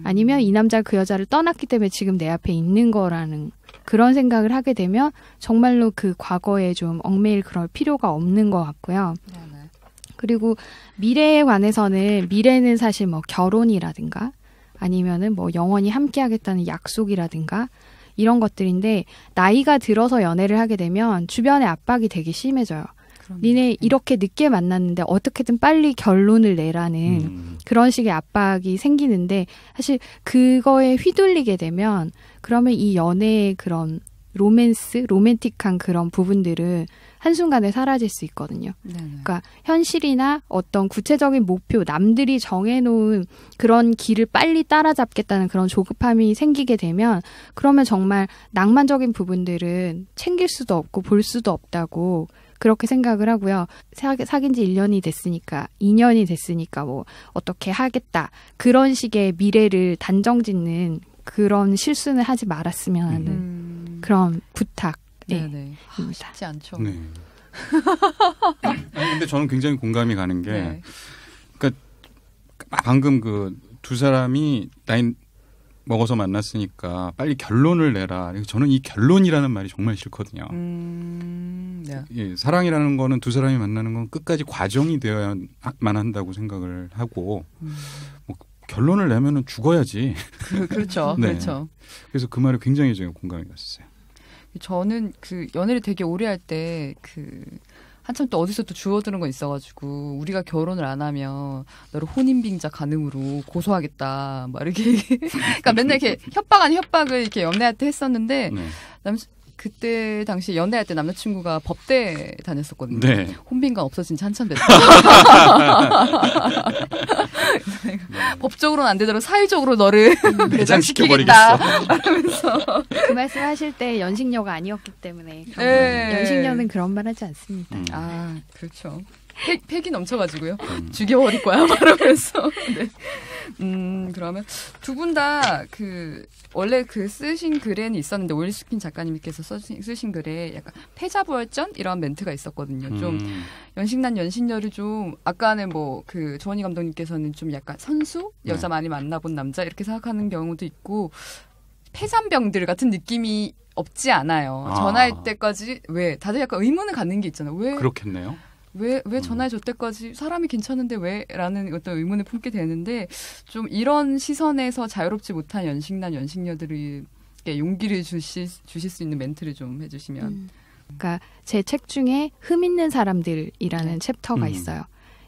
아니면 이 남자가 그 여자를 떠났기 때문에 지금 내 앞에 있는 거라는 그런 생각을 하게 되면 정말로 그 과거에 좀 얽매일 그럴 필요가 없는 것 같고요. 그리고 미래에 관해서는 미래는 사실 뭐 결혼이라든가 아니면은 뭐 영원히 함께하겠다는 약속이라든가 이런 것들인데 나이가 들어서 연애를 하게 되면 주변의 압박이 되게 심해져요. 니네 이렇게 늦게 만났는데 어떻게든 빨리 결론을 내라는 그런 식의 압박이 생기는데 사실 그거에 휘둘리게 되면 그러면 이 연애의 그런 로맨틱한 그런 부분들은 한순간에 사라질 수 있거든요. 그러니까 현실이나 어떤 구체적인 목표, 남들이 정해놓은 그런 길을 빨리 따라잡겠다는 그런 조급함이 생기게 되면 그러면 정말 낭만적인 부분들은 챙길 수도 없고 볼 수도 없다고 그렇게 생각을 하고요. 사귄 지 1년이 됐으니까 2년이 됐으니까 뭐 어떻게 하겠다. 그런 식의 미래를 단정짓는 그런 실수는 하지 말았으면 하는 그런 부탁. 네네. 쉽지 않죠. 네. 근데 저는 굉장히 공감이 가는 게, 그러니까 방금 그 두 사람이 나이 먹어서 만났으니까 빨리 결론을 내라. 저는 이 결론이라는 말이 정말 싫거든요. 예, 사랑이라는 거는 두 사람이 만나는 건 끝까지 과정이 되어야만 한다고 생각을 하고, 뭐 결론을 내면은 죽어야지. 그렇죠. 네. 그렇죠. 그래서 그 말에 굉장히 제가 공감이 갔어요. 저는 그 연애를 되게 오래 할 때 한참 또 어디서 또 주워드는 거 있어가지고 우리가 결혼을 안 하면 너를 혼인빙자 간음으로 고소하겠다 막 이렇게 그러니까 맨날 이렇게 협박 아닌 협박을 이렇게 연애할 때 했었는데 그때 당시 연애할 때 남자친구가 법대 다녔었거든요. 네. 혼빈간 없어진 지 한참 됐다. 법적으로는 안 되더라도 사회적으로 너를 매장시켜버리겠다. 하면서 그 말씀하실 때 연식녀가 아니었기 때문에 연식녀는 그런 말 하지 않습니다. 아 그렇죠. 팩이 넘쳐가지고요. 죽여버릴 거야 말하면서. 네. 그러면 두 분 다 원래 쓰신 글에는 있었는데 올리스킨 작가님께서 쓰신 글에 약간 패자부활전 이런 멘트가 있었거든요. 좀 연식난 연신녀를 좀 아까는 뭐 조원희 감독님께서는 좀 약간 선수 여자 많이 만나본 남자 이렇게 생각하는 경우도 있고 폐산병들 같은 느낌이 없지 않아요. 전화할 때까지 왜 다들 약간 의문을 갖는 게 있잖아요. 왜 그렇겠네요. 왜 전화해 줄 때까지 사람이 괜찮은데 왜? 라는 어떤 의문을 품게 되는데 좀 이런 시선에서 자유롭지 못한 연식난 연식녀들에게 용기를 주실 수 있는 멘트를 좀 해주시면. 그러니까 제 책 중에 흠 있는 사람들이라는 챕터가 있어요.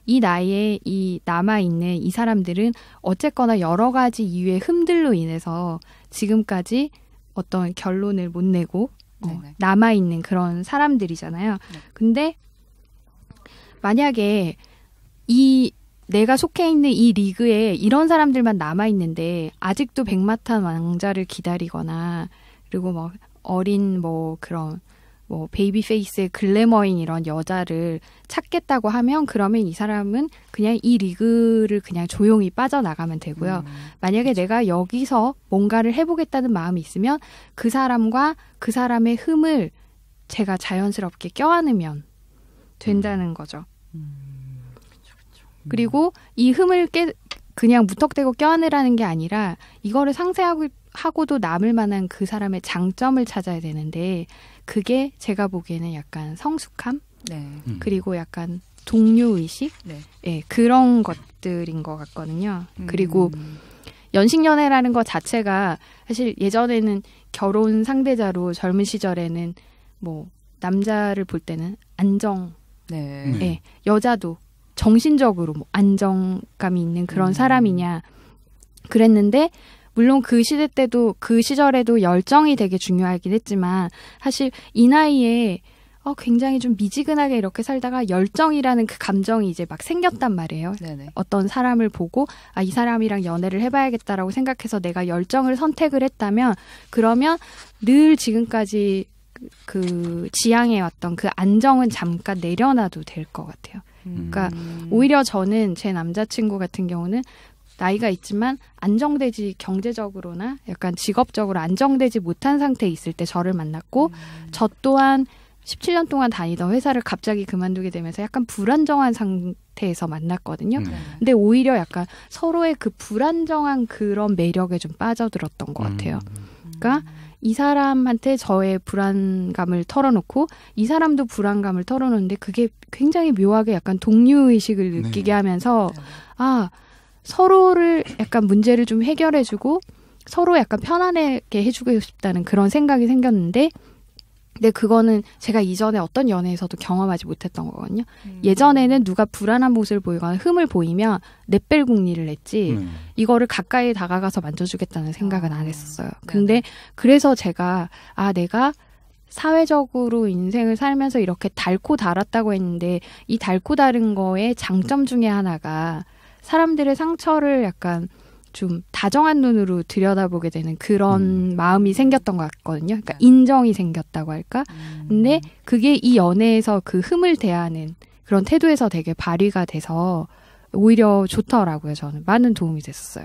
이 나이에 이 남아있는 이 사람들은 어쨌거나 여러 가지 이유의 흠들로 인해서 지금까지 어떤 결론을 못 내고 남아있는 그런 사람들이잖아요. 네. 근데 만약에 내가 속해 있는 이 리그에 이런 사람들만 남아있는데 아직도 백마탄 왕자를 기다리거나 그리고 뭐 어린 뭐 그런 뭐 베이비 페이스의 글래머인 이런 여자를 찾겠다고 하면 그러면 이 사람은 그냥 이 리그를 그냥 조용히 빠져나가면 되고요. 만약에 내가 여기서 뭔가를 해보겠다는 마음이 있으면 그 사람과 그 사람의 흠을 제가 자연스럽게 껴안으면 된다는 거죠. 그리고 이 흠을 그냥 무턱대고 껴안으라는 게 아니라 이거를 상쇄하고도 남을 만한 그 사람의 장점을 찾아야 되는데 그게 제가 보기에는 약간 성숙함? 네. 그리고 약간 동료의식? 네. 네, 그런 것들인 것 같거든요. 그리고 연식연애라는 것 자체가 사실 예전에는 결혼 상대자로 젊은 시절에는 뭐 남자를 볼 때는 안정, 네, 여자도 정신적으로 뭐 안정감이 있는 그런 사람이냐 그랬는데 물론 그 시대 때도 그 시절에도 열정이 되게 중요하긴 했지만 사실 이 나이에 굉장히 좀 미지근하게 이렇게 살다가 열정이라는 그 감정이 이제 막 생겼단 말이에요. 네네. 어떤 사람을 보고 이 사람이랑 연애를 해봐야겠다라고 생각해서 내가 열정을 선택을 했다면 그러면 늘 지금까지 그 지향해왔던 그 안정은 잠깐 내려놔도 될 것 같아요. 그러니까 오히려 저는 제 남자친구 같은 경우는 나이가 있지만 안정되지 경제적으로나 약간 직업적으로 안정되지 못한 상태에 있을 때 저를 만났고 저 또한 17년 동안 다니던 회사를 갑자기 그만두게 되면서 약간 불안정한 상태에서 만났거든요. 근데 오히려 약간 서로의 그 불안정한 그런 매력에 좀 빠져들었던 것 같아요. 그러니까 이 사람한테 저의 불안감을 털어놓고 이 사람도 불안감을 털어놓는데 그게 굉장히 묘하게 약간 동료의식을 느끼게 하면서 서로를 약간 문제를 좀 해결해주고 서로 약간 편안하게 해주고 싶다는 그런 생각이 생겼는데 근데 그거는 제가 이전에 어떤 연애에서도 경험하지 못했던 거거든요. 예전에는 누가 불안한 모습을 보이거나 흠을 보이면 내뺄궁리를 했지 이거를 가까이 다가가서 만져주겠다는 생각은 안 했었어요. 근데 그래서 제가 내가 사회적으로 인생을 살면서 이렇게 닳고 닳았다고 했는데 이 닳고 닳은 거의 장점 중에 하나가 사람들의 상처를 약간 좀 다정한 눈으로 들여다보게 되는 그런 마음이 생겼던 것 같거든요. 그러니까 인정이 생겼다고 할까? 근데 그게 이 연애에서 그 흠을 대하는 그런 태도에서 되게 발휘가 돼서 오히려 좋더라고요. 저는 많은 도움이 됐었어요.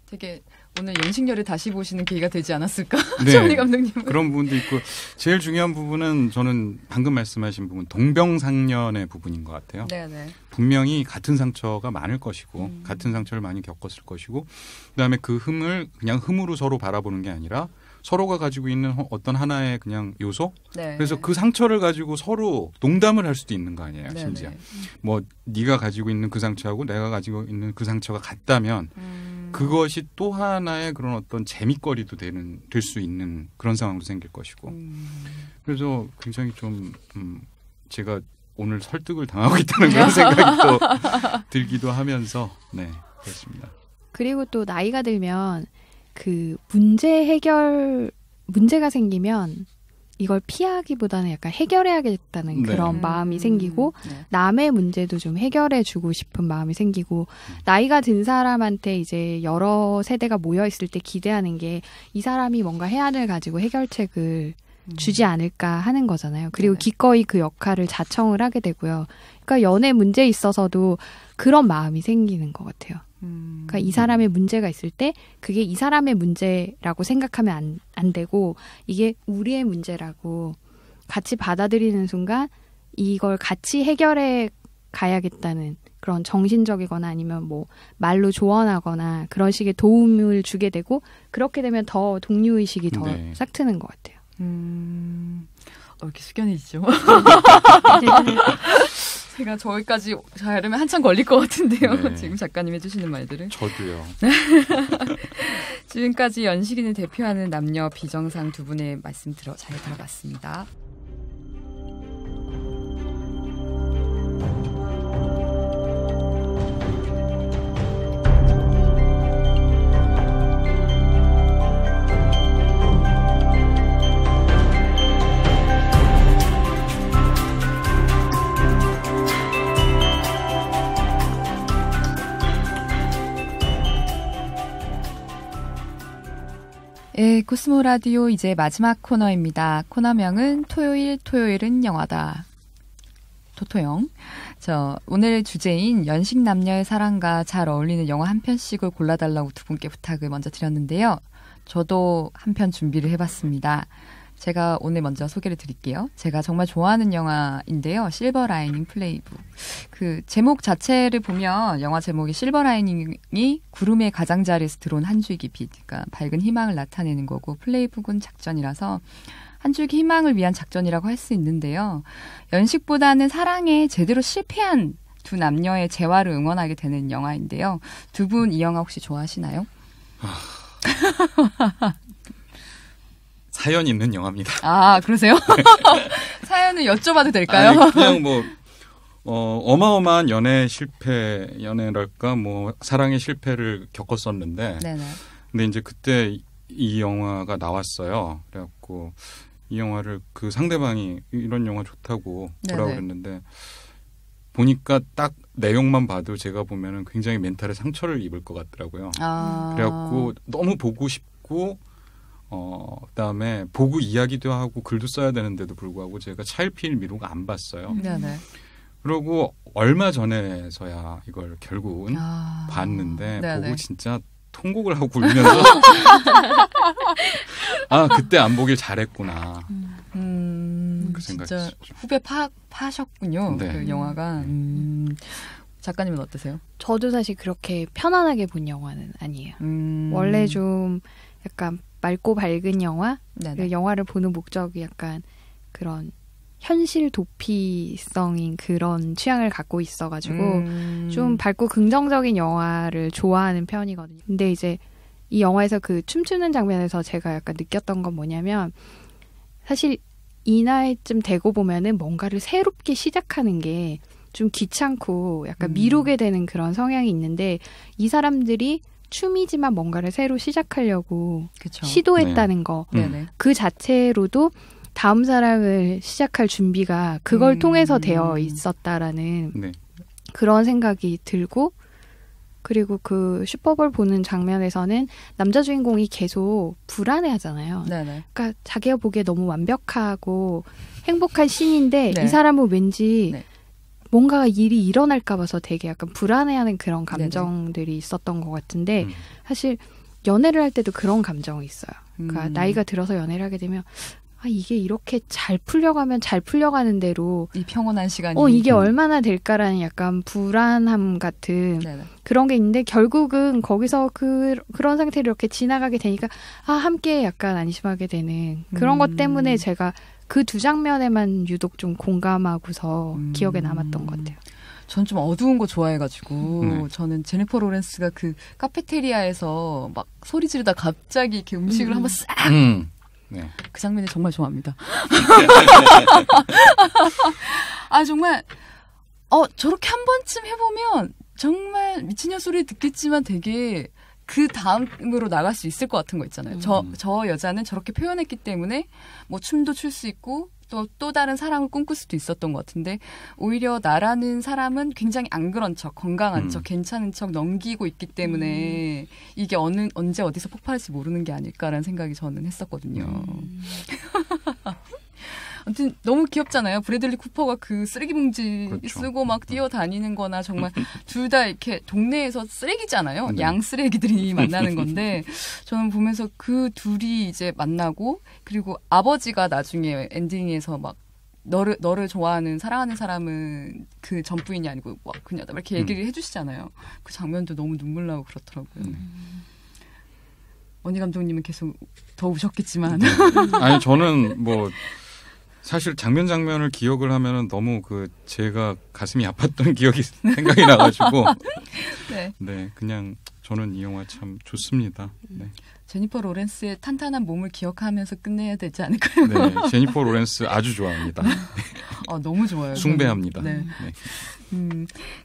되게 오늘 연식녀를 다시 보시는 계기가 되지 않았을까? 네, 최원희 감독님은. 그런 부분도 있고 제일 중요한 부분은 저는 방금 말씀하신 부분 동병상련의 부분인 것 같아요. 네네. 분명히 같은 상처가 많을 것이고 같은 상처를 많이 겪었을 것이고 그다음에 그 흠을 그냥 흠으로 서로 바라보는 게 아니라 서로가 가지고 있는 어떤 하나의 그냥 요소. 네. 그래서 그 상처를 가지고 서로 농담을 할 수도 있는 거 아니에요. 네네. 심지어 뭐 네가 가지고 있는 그 상처하고 내가 가지고 있는 그 상처가 같다면 그것이 또 하나의 그런 어떤 재미거리도 될 수 있는 그런 상황도 생길 것이고 그래서 굉장히 좀 제가 오늘 설득을 당하고 있다는 그런 생각이 또 들기도 하면서 네 그렇습니다. 그리고 또 나이가 들면 그 문제가 생기면 이걸 피하기보다는 약간 해결해야겠다는 그런 마음이 생기고 남의 문제도 좀 해결해주고 싶은 마음이 생기고 나이가 든 사람한테 이제 여러 세대가 모여있을 때 기대하는 게 이 사람이 뭔가 해안을 가지고 해결책을 주지 않을까 하는 거잖아요. 그리고 기꺼이 그 역할을 자청을 하게 되고요. 그러니까 연애 문제에 있어서도 그런 마음이 생기는 것 같아요. 그러니까 이 사람의 문제가 있을 때 그게 이 사람의 문제라고 생각하면 안 되고 이게 우리의 문제라고 같이 받아들이는 순간 이걸 같이 해결해 가야겠다는 그런 정신적이거나 아니면 뭐 말로 조언하거나 그런 식의 도움을 주게 되고 그렇게 되면 더 동료의식이 더 싹 트는 것 같아요. 이렇게 숙연해지죠. 제가 저기까지 가려면 한참 걸릴 것 같은데요. 네. 지금 작가님 해주시는 말들을. 저도요. 지금까지 연식인을 대표하는 남녀 비정상 두 분의 말씀 잘 들어봤습니다. 예, 코스모 라디오 이제 마지막 코너입니다. 코너명은 토요일은 영화다. 토토영. 오늘 주제인 연식 남녀의 사랑과 잘 어울리는 영화 한 편씩을 골라달라고 두 분께 부탁을 먼저 드렸는데요. 저도 한 편 준비를 해봤습니다. 제가 오늘 먼저 소개를 드릴게요. 제가 정말 좋아하는 영화인데요. 실버 라이닝 플레이북. 그 제목 자체를 보면 영화 제목이 실버 라이닝이 구름의 가장자리에서 들어온 한 줄기 빛, 그러니까 밝은 희망을 나타내는 거고 플레이북은 작전이라서 한 줄기 희망을 위한 작전이라고 할 수 있는데요. 연식보다는 사랑에 제대로 실패한 두 남녀의 재활을 응원하게 되는 영화인데요. 두 분 이 영화 혹시 좋아하시나요? 사연 있는 영화입니다. 아, 그러세요? 사연을 여쭤봐도 될까요? 아니, 그냥 뭐 어마어마한 연애랄까 뭐 사랑의 실패를 겪었었는데 네네. 근데 이제 그때 이 영화가 나왔어요. 그래갖고 이 영화를 그 상대방이 이런 영화 좋다고 뭐라고 그랬는데 보니까 딱 내용만 봐도 제가 보면은 굉장히 멘탈에 상처를 입을 것 같더라고요. 그래갖고 너무 보고 싶고 그다음에 보고 이야기도 하고 글도 써야 되는데도 불구하고 제가 차일피일 미루고 안 봤어요. 네네. 그리고 얼마 전에서야 이걸 결국은 봤는데 네네. 보고 진짜 통곡을 하고 울면서 아 그때 안 보길 잘했구나. 그 생각이 진짜 후배 파셨군요. 네. 그 영화가. 작가님은 어떠세요? 저도 사실 그렇게 편안하게 본 영화는 아니에요. 원래 좀 약간 맑고 밝은 영화? 그 영화를 보는 목적이 약간 그런 현실 도피성인 그런 취향을 갖고 있어가지고 좀 밝고 긍정적인 영화를 좋아하는 편이거든요. 근데 이제 이 영화에서 그 춤추는 장면에서 제가 약간 느꼈던 건 뭐냐면 사실 이 나이쯤 되고 보면은 뭔가를 새롭게 시작하는 게 좀 귀찮고 약간 미루게 되는 그런 성향이 있는데 이 사람들이 춤이지만 뭔가를 새로 시작하려고 그쵸. 시도했다는 거. 그 자체로도 다음 사랑을 시작할 준비가 그걸 통해서 되어 있었다라는 그런 생각이 들고 그리고 그 슈퍼볼 보는 장면에서는 남자 주인공이 계속 불안해하잖아요. 그러니까 자기가 보기에 너무 완벽하고 행복한 씬인데 이 사람은 왠지 뭔가 일이 일어날까 봐서 되게 약간 불안해하는 그런 감정들이 있었던 것 같은데 사실 연애를 할 때도 그런 감정이 있어요. 그러니까 나이가 들어서 연애를 하게 되면 이게 이렇게 잘 풀려가면 잘 풀려가는 대로 이 평온한 시간이 이게 얼마나 될까라는 약간 불안함 같은 그런 게 있는데 결국은 거기서 그런 상태로 이렇게 지나가게 되니까 함께 약간 안심하게 되는 그런 것 때문에 제가 그 두 장면에만 유독 좀 공감하고서 기억에 남았던 것 같아요. 전 좀 어두운 거 좋아해가지고 저는 제니퍼 로렌스가 그 카페테리아에서 막 소리 지르다 갑자기 이렇게 음식을 한번 싹 그 장면을 정말 좋아합니다. 정말 저렇게 한 번쯤 해보면 정말 미친년 소리 듣겠지만 되게 그 다음으로 나갈 수 있을 것 같은 거 있잖아요. 저 여자는 저렇게 표현했기 때문에 뭐 춤도 출 수 있고 또 다른 사랑을 꿈꿀 수도 있었던 것 같은데 오히려 나라는 사람은 굉장히 안 그런 척, 건강한 척, 괜찮은 척 넘기고 있기 때문에 이게 언제 어디서 폭발할지 모르는 게 아닐까라는 생각이 저는 했었거든요. 아무튼 너무 귀엽잖아요. 브래들리 쿠퍼가 그 쓰레기 봉지 쓰고 막 뛰어다니는 거나 정말 둘 다 이렇게 동네에서 쓰레기잖아요. 양 쓰레기들이 만나는 건데 저는 보면서 그 둘이 이제 만나고 그리고 아버지가 나중에 엔딩에서 막 너를 좋아하는 사랑하는 사람은 그 전부인이 아니고 막 그녀다 이렇게 얘기를 해주시잖아요. 그 장면도 너무 눈물 나고 그렇더라고요. 언니 감독님은 계속 더 우셨겠지만 아니 저는 뭐 사실 장면을 기억을 하면은 너무 제가 가슴이 아팠던 기억이 생각이 나가지고 그냥 저는 이 영화 참 좋습니다. 제니퍼 로렌스의 탄탄한 몸을 기억하면서 끝내야 되지 않을까요? 네, 제니퍼 로렌스 아주 좋아합니다. 너무 좋아요. 숭배합니다.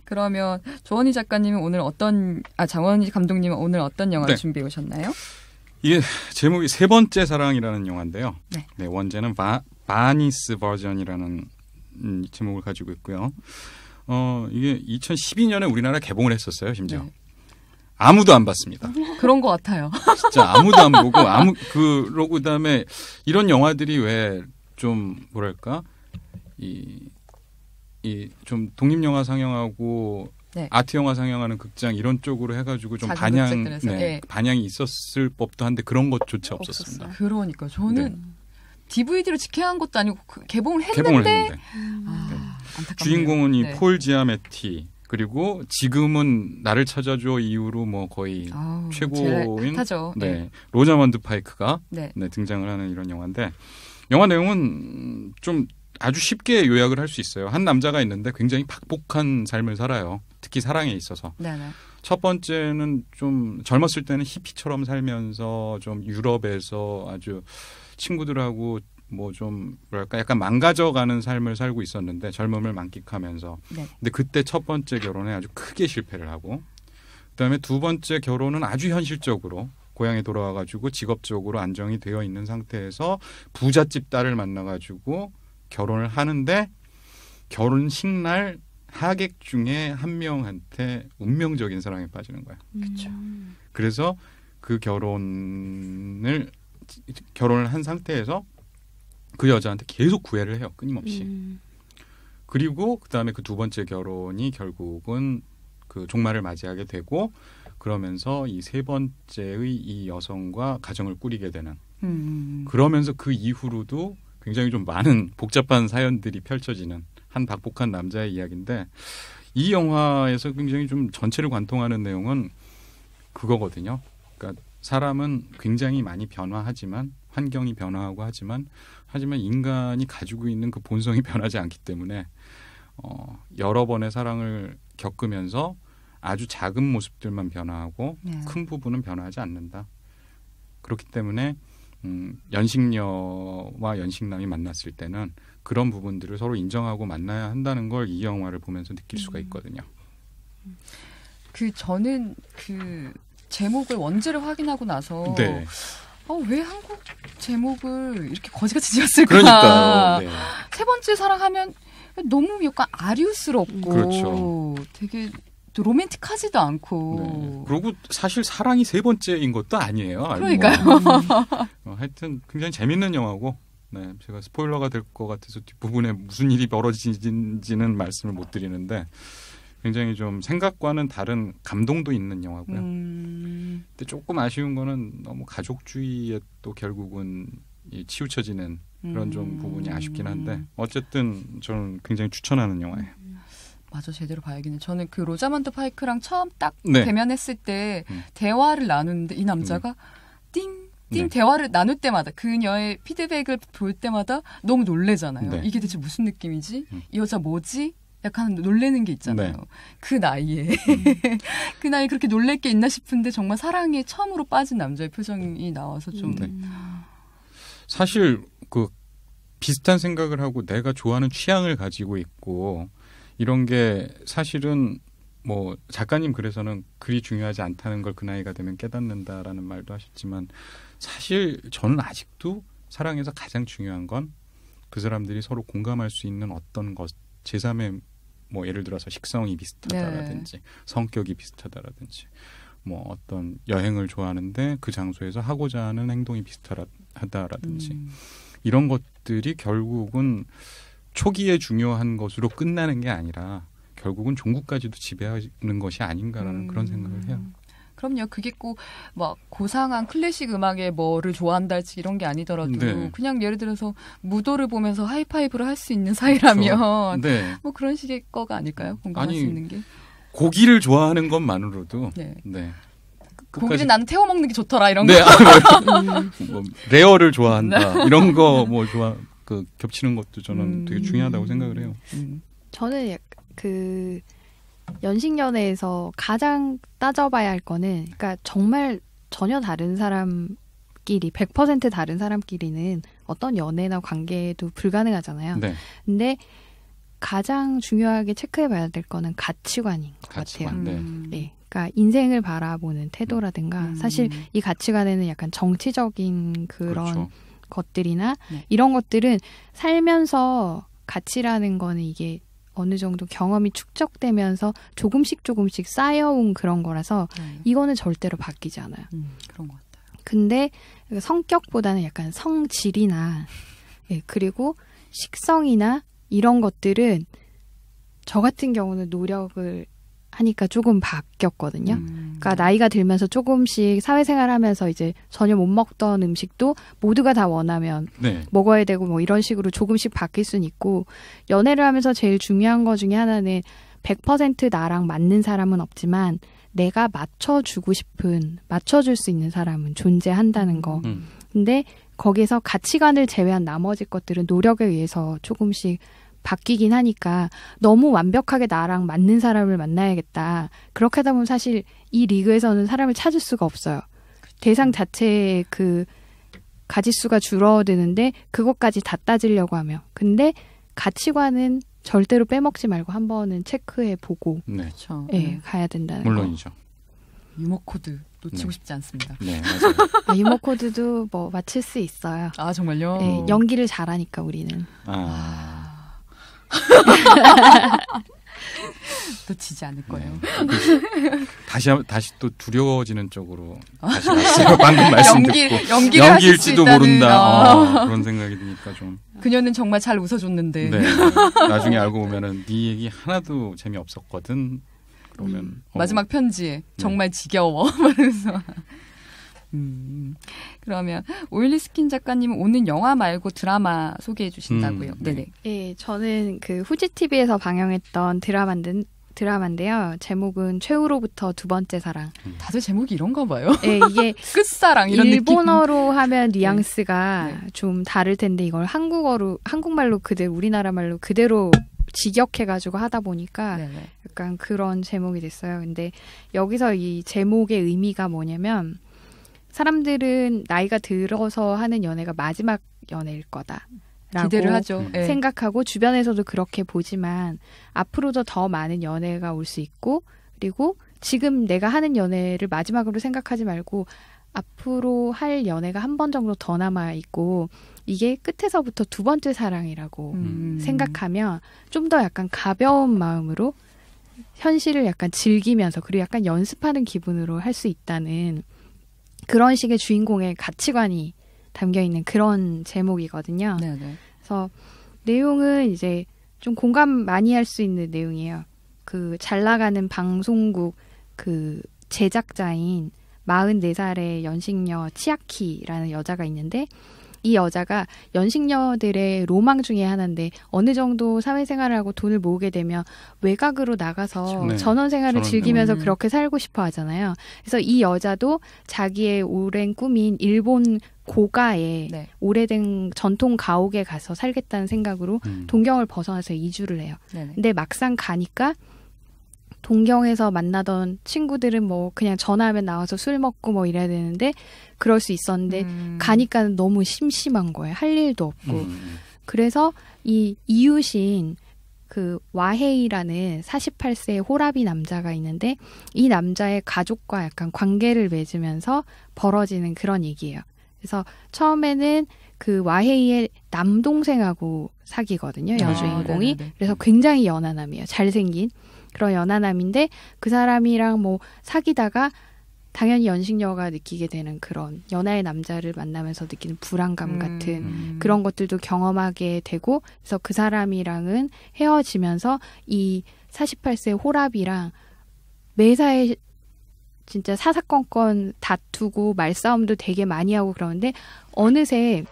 그러면 조원희 작가님은 오늘 장원희 감독님은 오늘 어떤 영화를 준비해 오셨나요? 이게 제목이 세 번째 사랑이라는 영화인데요. 원제는 바니스 버전이라는 제목을 가지고 있고요. 이게 2012년에 우리나라 개봉을 했었어요. 심지어 아무도 안 봤습니다. 그런 것 같아요. 진짜 아무도 안 보고 그러고 그다음에 이런 영화들이 왜 좀 뭐랄까 이 좀 독립 영화 상영하고 네. 아트 영화 상영하는 극장 이런 쪽으로 해가지고 좀 반향이 있었을 법도 한데 그런 것조차 없었습니다. 그러니까 저는 DVD로 직행한 것도 아니고 개봉을 했는데. 주인공은 이 폴 지아메티 그리고 지금은 나를 찾아줘 이후로 뭐 거의 최고인 로자먼드 파이크가 등장을 하는 이런 영화인데 영화 내용은 좀 아주 쉽게 요약을 할 수 있어요. 한 남자가 있는데 굉장히 박복한 삶을 살아요. 특히 사랑에 있어서. 네네. 첫 번째는 좀 젊었을 때는 히피처럼 살면서 좀 유럽에서 아주 친구들하고 뭐 좀 뭐랄까 약간 망가져가는 삶을 살고 있었는데 젊음을 만끽하면서. 네. 근데 그때 첫 번째 결혼에 아주 크게 실패를 하고 그다음에 두 번째 결혼은 아주 현실적으로 고향에 돌아와가지고 직업적으로 안정이 되어 있는 상태에서 부잣집 딸을 만나가지고 결혼을 하는데 결혼식 날 하객 중에 한 명한테 운명적인 사랑에 빠지는 거야. 그렇죠. 그래서 그 결혼을 한 상태에서 그 여자한테 계속 구애를 해요. 끊임없이. 그리고 그다음에 그 두 번째 결혼이 결국은 그 종말을 맞이하게 되고 그러면서 이 세 번째의 이 여성과 가정을 꾸리게 되는. 그러면서 그 이후로도 굉장히 좀 많은 복잡한 사연들이 펼쳐지는 한 박복한 남자의 이야기인데 이 영화에서 굉장히 좀 전체를 관통하는 내용은 그거거든요. 그러니까 사람은 굉장히 많이 변화하지만 환경이 변화하고 하지만 인간이 가지고 있는 그 본성이 변하지 않기 때문에 여러 번의 사랑을 겪으면서 아주 작은 모습들만 변화하고 큰 부분은 변화하지 않는다. 그렇기 때문에 연식녀와 연식남이 만났을 때는 그런 부분들을 서로 인정하고 만나야 한다는 걸 이 영화를 보면서 느낄 수가 있거든요. 저는 그 제목을 원제를 확인하고 나서 왜 한국 제목을 이렇게 거지같이 지었을까? 그러니까요. 세 번째 사랑하면 너무 약간 아류스럽고 그렇죠. 되게 로맨틱하지도 않고. 그리고 사실 사랑이 세 번째인 것도 아니에요. 그러니까요. 하여튼 굉장히 재밌는 영화고 제가 스포일러가 될 것 같아서 뒷부분에 무슨 일이 벌어지는지는 말씀을 못 드리는데 굉장히 좀 생각과는 다른 감동도 있는 영화고요. 근데 조금 아쉬운 거는 너무 가족주의에 또 결국은 치우쳐지는 그런 좀 부분이 아쉽긴 한데 어쨌든 저는 굉장히 추천하는 영화예요. 맞아, 제대로 봐야겠네. 저는 그 로자먼드 파이크랑 처음 딱 대면했을 때 대화를 나누는데 이 남자가 띵 대화를 나눌 때마다 그녀의 피드백을 볼 때마다 너무 놀래잖아요. 이게 대체 무슨 느낌이지? 이 여자 뭐지? 약간 놀래는 게 있잖아요. 그 나이에 그 나이에 그렇게 놀랄 게 있나 싶은데 정말 사랑에 처음으로 빠진 남자의 표정이 나와서 좀 사실 그 비슷한 생각을 하고 내가 좋아하는 취향을 가지고 있고 이런 게 사실은 뭐 작가님 글에서는 글이 중요하지 않다는 걸 그 나이가 되면 깨닫는다라는 말도 하셨지만 사실 저는 아직도 사랑에서 가장 중요한 건 그 사람들이 서로 공감할 수 있는 어떤 것 제3의 뭐 예를 들어서 식성이 비슷하다라든지 성격이 비슷하다라든지 뭐 어떤 여행을 좋아하는데 그 장소에서 하고자 하는 행동이 비슷하다라든지 이런 것들이 결국은 초기에 중요한 것으로 끝나는 게 아니라 결국은 종국까지도 지배하는 것이 아닌가라는 그런 생각을 해요. 그럼요. 그게 꼭 막 고상한 클래식 음악의 뭐를 좋아한달지 이런 게 아니더라도 그냥 예를 들어서 무도를 보면서 하이파이브를 할 수 있는 사이라면 뭐 그런 식의 거가 아닐까요? 공감할 수 있는 게. 고기를 좋아하는 것만으로도 고기는 나는 태워 먹는 게 좋더라 이런 거. 뭐 레어를 좋아한다 이런 거 뭐 그 겹치는 것도 저는 되게 중요하다고 생각을 해요. 저는 그 연식연애에서 가장 따져봐야 할 거는 그러니까 정말 전혀 다른 사람끼리 100% 다른 사람끼리는 어떤 연애나 관계도 불가능하잖아요. 근데 가장 중요하게 체크해봐야 될 거는 가치관인 것 같아요. 그러니까 인생을 바라보는 태도라든가 사실 이 가치관에는 약간 정치적인 그런 것들이나 이런 것들은 살면서 가치라는 거는 이게 어느 정도 경험이 축적되면서 조금씩 쌓여온 그런 거라서 이거는 절대로 바뀌지 않아요. 그런 것 같아요. 근데 성격보다는 약간 성질이나 그리고 식성이나 이런 것들은 저 같은 경우는 노력을 하니까 조금 바뀌었거든요. 그러니까 나이가 들면서 조금씩 사회생활하면서 이제 전혀 못 먹던 음식도 모두가 다 원하면 먹어야 되고 뭐 이런 식으로 조금씩 바뀔 수는 있고, 연애를 하면서 제일 중요한 거 중에 하나는 100% 나랑 맞는 사람은 없지만 내가 맞춰줄 수 있는 사람은 존재한다는 거. 근데 거기서 가치관을 제외한 나머지 것들은 노력에 의해서 조금씩 바뀌긴 하니까 너무 완벽하게 나랑 맞는 사람을 만나야겠다. 그렇게 하다 보면 사실 이 리그에서는 사람을 찾을 수가 없어요. 그렇죠. 대상 자체의 그 가짓수가 줄어드는데 그것까지 다 따지려고 하면. 근데 가치관은 절대로 빼먹지 말고 한 번은 체크해 보고 그렇죠. 가야 된다는 물론이죠. 유머 코드 놓치고 싶지 않습니다. 네, 맞아요. 유머 코드도 뭐 맞출 수 있어요. 아, 정말요? 네, 연기를 잘하니까 우리는. 놓치지 않을 거예요. 다시 또 두려워지는 쪽으로 다시 왔어요. 방금 말씀 듣고 연기일지도 모른다. 그런 생각이 드니까 좀. 그녀는 정말 잘 웃어줬는데. 네. 나중에 알고 보면은 네 얘기 하나도 재미없었거든. 그러면 마지막 편지에 정말 지겨워. 그래서. 그러면 오일리 스킨 작가님은 오늘 영화 말고 드라마 소개해 주신다고요. 네네. 네, 저는 그 후지 TV에서 방영했던 드라마인데요. 제목은 최후로부터 두 번째 사랑. 다들 제목이 이런가 봐요. 네, 이게 끝사랑 이런 일본어로 하면 뉘앙스가 좀 다를 텐데 이걸 한국말로 그대로 우리나라 말로 그대로 직역해가지고 하다 보니까 약간 그런 제목이 됐어요. 근데 여기서 이 제목의 의미가 뭐냐면, 사람들은 나이가 들어서 하는 연애가 마지막 연애일 거다라고 기대를 하죠. 생각하고 주변에서도 그렇게 보지만 앞으로도 더 많은 연애가 올 수 있고, 그리고 지금 내가 하는 연애를 마지막으로 생각하지 말고 앞으로 할 연애가 한 번 정도 더 남아 있고 이게 끝에서부터 두 번째 사랑이라고 생각하면 좀 더 약간 가벼운 마음으로 현실을 약간 즐기면서 그리고 약간 연습하는 기분으로 할 수 있다는 그런 식의 주인공의 가치관이 담겨있는 그런 제목이거든요. 그래서 내용은 이제 좀 공감 많이 할 수 있는 내용이에요. 그 잘 나가는 방송국 그 제작자인 44살의 연식녀 치아키라는 여자가 있는데, 이 여자가 연식녀들의 로망 중에 하나인데 어느 정도 사회생활을 하고 돈을 모으게 되면 외곽으로 나가서 전원생활을 즐기면서 그렇게 살고 싶어 하잖아요. 그래서 이 여자도 자기의 오랜 꿈인 일본 고가의 오래된 전통 가옥에 가서 살겠다는 생각으로 동경을 벗어나서 이주를 해요. 근데 막상 가니까 동경에서 만나던 친구들은 뭐 그냥 전화하면 나와서 술 먹고 뭐 이래야 되는데 그럴 수 있었는데 가니까 너무 심심한 거예요. 할 일도 없고. 그래서 이 이웃인 그 와헤이라는 48세의 호라비 남자가 있는데 이 남자의 가족과 약간 관계를 맺으면서 벌어지는 그런 얘기예요. 그래서 처음에는 그 와헤이의 남동생하고 사귀거든요. 여주인공이. 그래서 굉장히 연하남이에요. 잘생긴. 그런 연하남인데 그 사람이랑 뭐 사귀다가 당연히 연식녀가 느끼게 되는 그런 연하의 남자를 만나면서 느끼는 불안감 같은 그런 것들도 경험하게 되고, 그래서 그 사람이랑은 헤어지면서 이 48세 호랍이랑 매사에 진짜 사사건건 다투고 말싸움도 되게 많이 하고 그러는데 어느새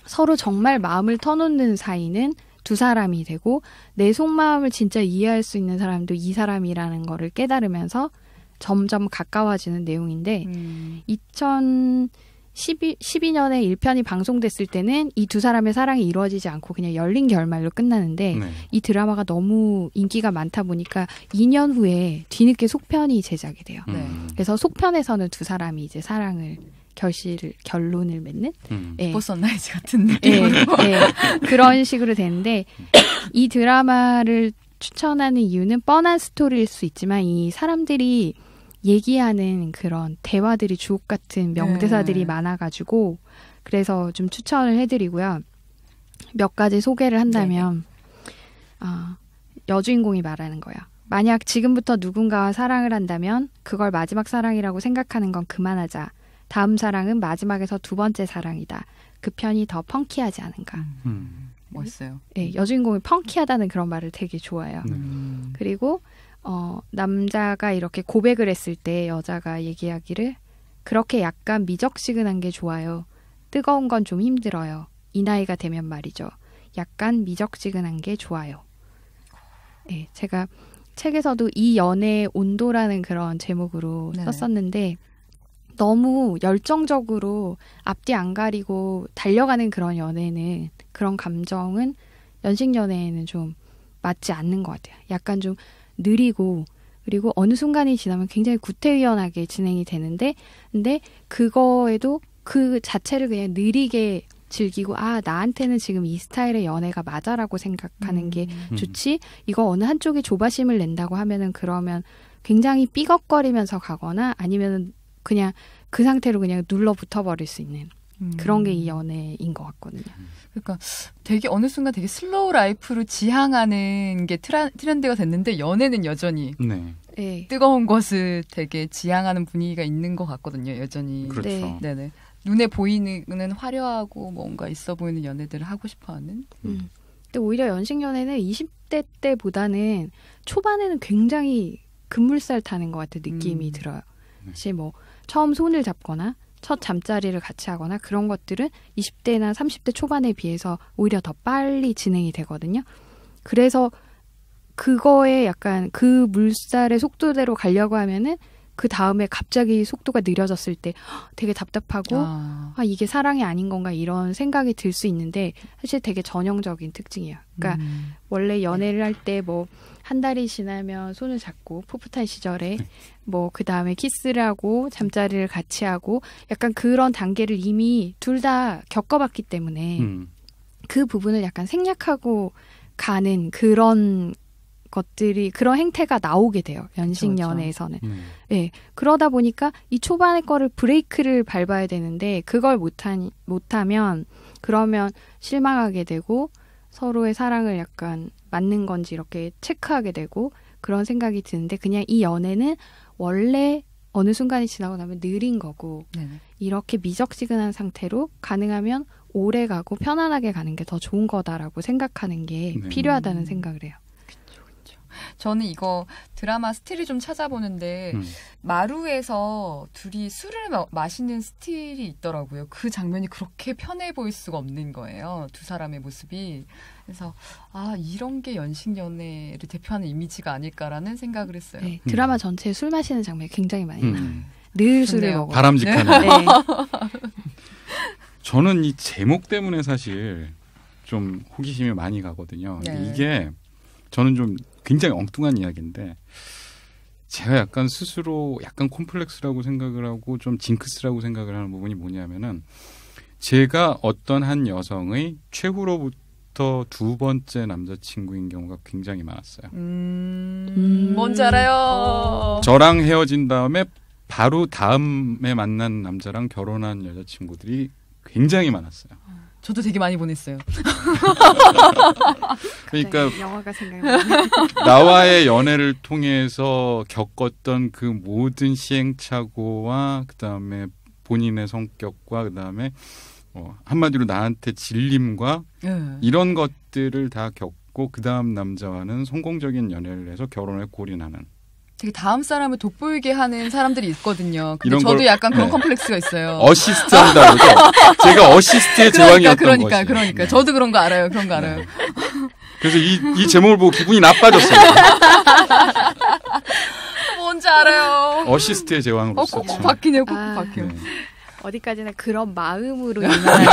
서로 정말 마음을 터놓는 사이는 두 사람이 되고 내 속마음을 진짜 이해할 수 있는 사람도 이 사람이라는 거를 깨달으면서 점점 가까워지는 내용인데 2012년에 1편이 방송됐을 때는 이 두 사람의 사랑이 이루어지지 않고 그냥 열린 결말로 끝나는데 이 드라마가 너무 인기가 많다 보니까 2년 후에 뒤늦게 속편이 제작이 돼요. 그래서 속편에서는 두 사람이 이제 사랑을 결론을 맺는 비포 선라이즈 같은 느낌으로 그런 식으로 되는데, 이 드라마를 추천하는 이유는 뻔한 스토리일 수 있지만 이 사람들이 얘기하는 그런 대화들이 주옥 같은 명대사들이 많아가지고 그래서 좀 추천을 해드리고요. 몇 가지 소개를 한다면 여주인공이 말하는 거예요. 만약 지금부터 누군가와 사랑을 한다면 그걸 마지막 사랑이라고 생각하는 건 그만하자. 다음 사랑은 마지막에서 두 번째 사랑이다. 그 편이 더 펑키하지 않은가. 멋있어요. 네, 여주인공이 펑키하다는 그런 말을 되게 좋아해요. 그리고 남자가 이렇게 고백을 했을 때 여자가 얘기하기를 그렇게 약간 미적지근한 게 좋아요. 뜨거운 건 좀 힘들어요. 이 나이가 되면 말이죠. 약간 미적지근한 게 좋아요. 네, 제가 책에서도 이 연애의 온도라는 그런 제목으로 네네. 썼었는데 너무 열정적으로 앞뒤 안 가리고 달려가는 그런 연애는 그런 감정은 연식 연애에는 좀 맞지 않는 것 같아요. 약간 좀 느리고 그리고 어느 순간이 지나면 굉장히 구태의연하게 진행이 되는데 근데 그거에도 그 자체를 그냥 느리게 즐기고 나한테는 지금 이 스타일의 연애가 맞아라고 생각하는 게 좋지 이거 어느 한쪽이 조바심을 낸다고 하면은 그러면 굉장히 삐걱거리면서 가거나 아니면은 그냥 그 상태로 그냥 눌러 붙어버릴 수 있는 그런 게 이 연애인 것 같거든요. 그러니까 되게 어느 순간 되게 슬로우 라이프로 지향하는 게 트렌드가 됐는데 연애는 여전히 네. 뜨거운 것을 되게 지향하는 분위기가 있는 것 같거든요. 여전히. 그렇죠. 네. 네네. 눈에 보이는 화려하고 뭔가 있어 보이는 연애들을 하고 싶어하는. 근데 오히려 연식 연애는 20대 때보다는 초반에는 굉장히 급물살 타는 것 같은 느낌이 들어요. 사실 뭐 처음 손을 잡거나 첫 잠자리를 같이 하거나 그런 것들은 20대나 30대 초반에 비해서 오히려 더 빨리 진행이 되거든요. 그래서 그거에 약간 그 물살의 속도대로 가려고 하면은 그 다음에 갑자기 속도가 느려졌을 때 되게 답답하고 이게 사랑이 아닌 건가 이런 생각이 들 수 있는데 사실 되게 전형적인 특징이에요. 그러니까 원래 연애를 할 때 뭐 한 달이 지나면 손을 잡고 풋풋한 시절에 뭐 그 다음에 키스를 하고 잠자리를 같이 하고 약간 그런 단계를 이미 둘 다 겪어봤기 때문에 그 부분을 약간 생략하고 가는 그런 것들이 그런 행태가 나오게 돼요. 연식 연애에서는. 네, 그러다 보니까 이 초반의 거를 브레이크를 밟아야 되는데 그걸 못하면 그러면 실망하게 되고 서로의 사랑을 약간 맞는 건지 이렇게 체크하게 되고 그런 생각이 드는데 그냥 이 연애는 원래 어느 순간이 지나고 나면 느린 거고 이렇게 미적지근한 상태로 가능하면 오래 가고 편안하게 가는 게 더 좋은 거다라고 생각하는 게 필요하다는 생각을 해요. 저는 이거 드라마 스틸을 좀 찾아보는데 마루에서 둘이 술을 마시는 스틸이 있더라고요. 그 장면이 그렇게 편해 보일 수가 없는 거예요. 두 사람의 모습이. 그래서 이런 게 연식 연애를 대표하는 이미지가 아닐까라는 생각을 했어요. 네, 드라마 전체에 술 마시는 장면이 굉장히 많이 나와요. 늘 술을 먹어요. 바람직하네. 네. 저는 이 제목 때문에 사실 좀 호기심이 많이 가거든요. 네. 이게 저는 좀 굉장히 엉뚱한 이야기인데 제가 약간 스스로 약간 콤플렉스라고 생각을 하고 좀 징크스라고 생각을 하는 부분이 뭐냐면은 제가 어떤 한 여성의 최후로부터 두 번째 남자친구인 경우가 굉장히 많았어요. 뭔지 알아요. 저랑 헤어진 다음에 바로 다음에 만난 남자랑 결혼한 여자친구들이 굉장히 많았어요. 저도 되게 많이 보냈어요. 그러니까 영화가 생각나요. 나와의 연애를 통해서 겪었던 그 모든 시행착오와 그다음에 본인의 성격과 그다음에 한마디로 나한테 질림과 이런 것들을 다 겪고 그다음 남자와는 성공적인 연애를 해서 결혼에 골인하는 되게 다음 사람을 돋보이게 하는 사람들이 있거든요. 근데 이런 저도 걸, 약간 그런 컴플렉스가 있어요. 어시스트 한다고 해서 제가 어시스트의 제왕이었던 거지. 그러니까. 저도 그런 거 알아요. 그런 거 알아요. 그래서 이 제목을 보고 기분이 나빠졌어요. 뭔지 알아요. 어시스트의 제왕으로 꼭 바뀌네요. 꼭 바뀌어요. 네. 어디까지나 그런 마음으로 임하는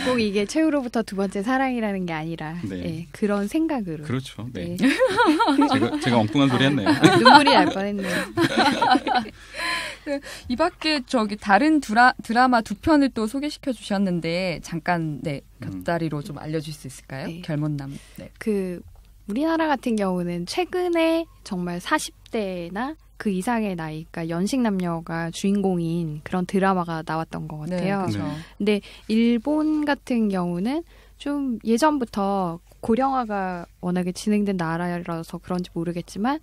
꼭 이게 최후로부터 두 번째 사랑이라는 게 아니라 그런 생각으로. 그렇죠. 네. 제가 엉뚱한 소리 했네요. 눈물이 날 뻔했네요. 이 밖에 다른 드라마 두 편을 또 소개시켜 주셨는데 잠깐 곁다리로 좀 알려줄 수 있을까요? 네. 결혼남. 네. 우리나라 같은 경우는 최근에 정말 40대나 그 이상의 나이, 그러니까 연식 남녀가 주인공인 그런 드라마가 나왔던 것 같아요. 네, 그렇죠. 근데 일본 같은 경우는 좀 예전부터 고령화가 워낙에 진행된 나라라서 그런지 모르겠지만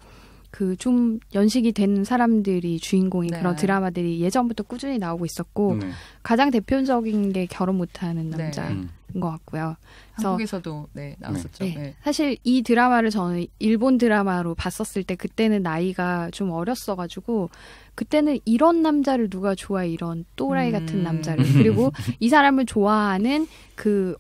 그 좀 연식이 된 사람들이 주인공인 네. 그런 드라마들이 예전부터 꾸준히 나오고 있었고 가장 대표적인 게 결혼 못하는 남자인 것 같고요. 한국에서도 네, 나왔었죠. 네. 네. 사실 이 드라마를 저는 일본 드라마로 봤었을 때 그때는 나이가 좀 어렸어가지고 그때는 이런 남자를 누가 좋아해, 이런 또라이 같은 남자를. 그리고 이 사람을 좋아하는 그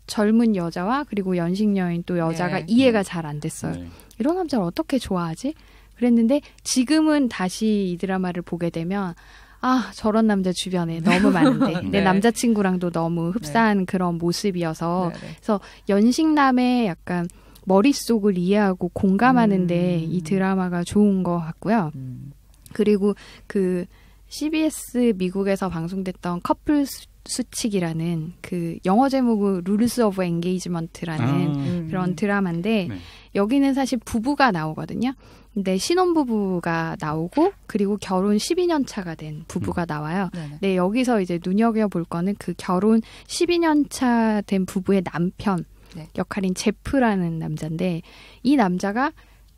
젊은 여자와 그리고 연식 여인 또 여자가 네. 이해가 잘 안 됐어요. 네. 이런 남자를 어떻게 좋아하지? 그랬는데 지금은 다시 이 드라마를 보게 되면 아, 저런 남자 주변에 너무 많은데 내 네. 남자친구랑도 너무 흡사한 그런 모습이어서 네, 네. 그래서 연식남의 약간 머릿속을 이해하고 공감하는데 이 드라마가 좋은 것 같고요. 그리고 그 CBS 미국에서 방송됐던 커플 수칙이라는 그 영어 제목은 Rules of Engagement라는 그런 드라마인데 네. 여기는 사실 부부가 나오거든요. 근데 신혼부부가 나오고 그리고 결혼 12년 차가 된 부부가 나와요. 네네. 네, 여기서 이제 눈여겨볼 거는 그 결혼 12년 차 된 부부의 남편 네. 역할인 제프라는 남자인데 이 남자가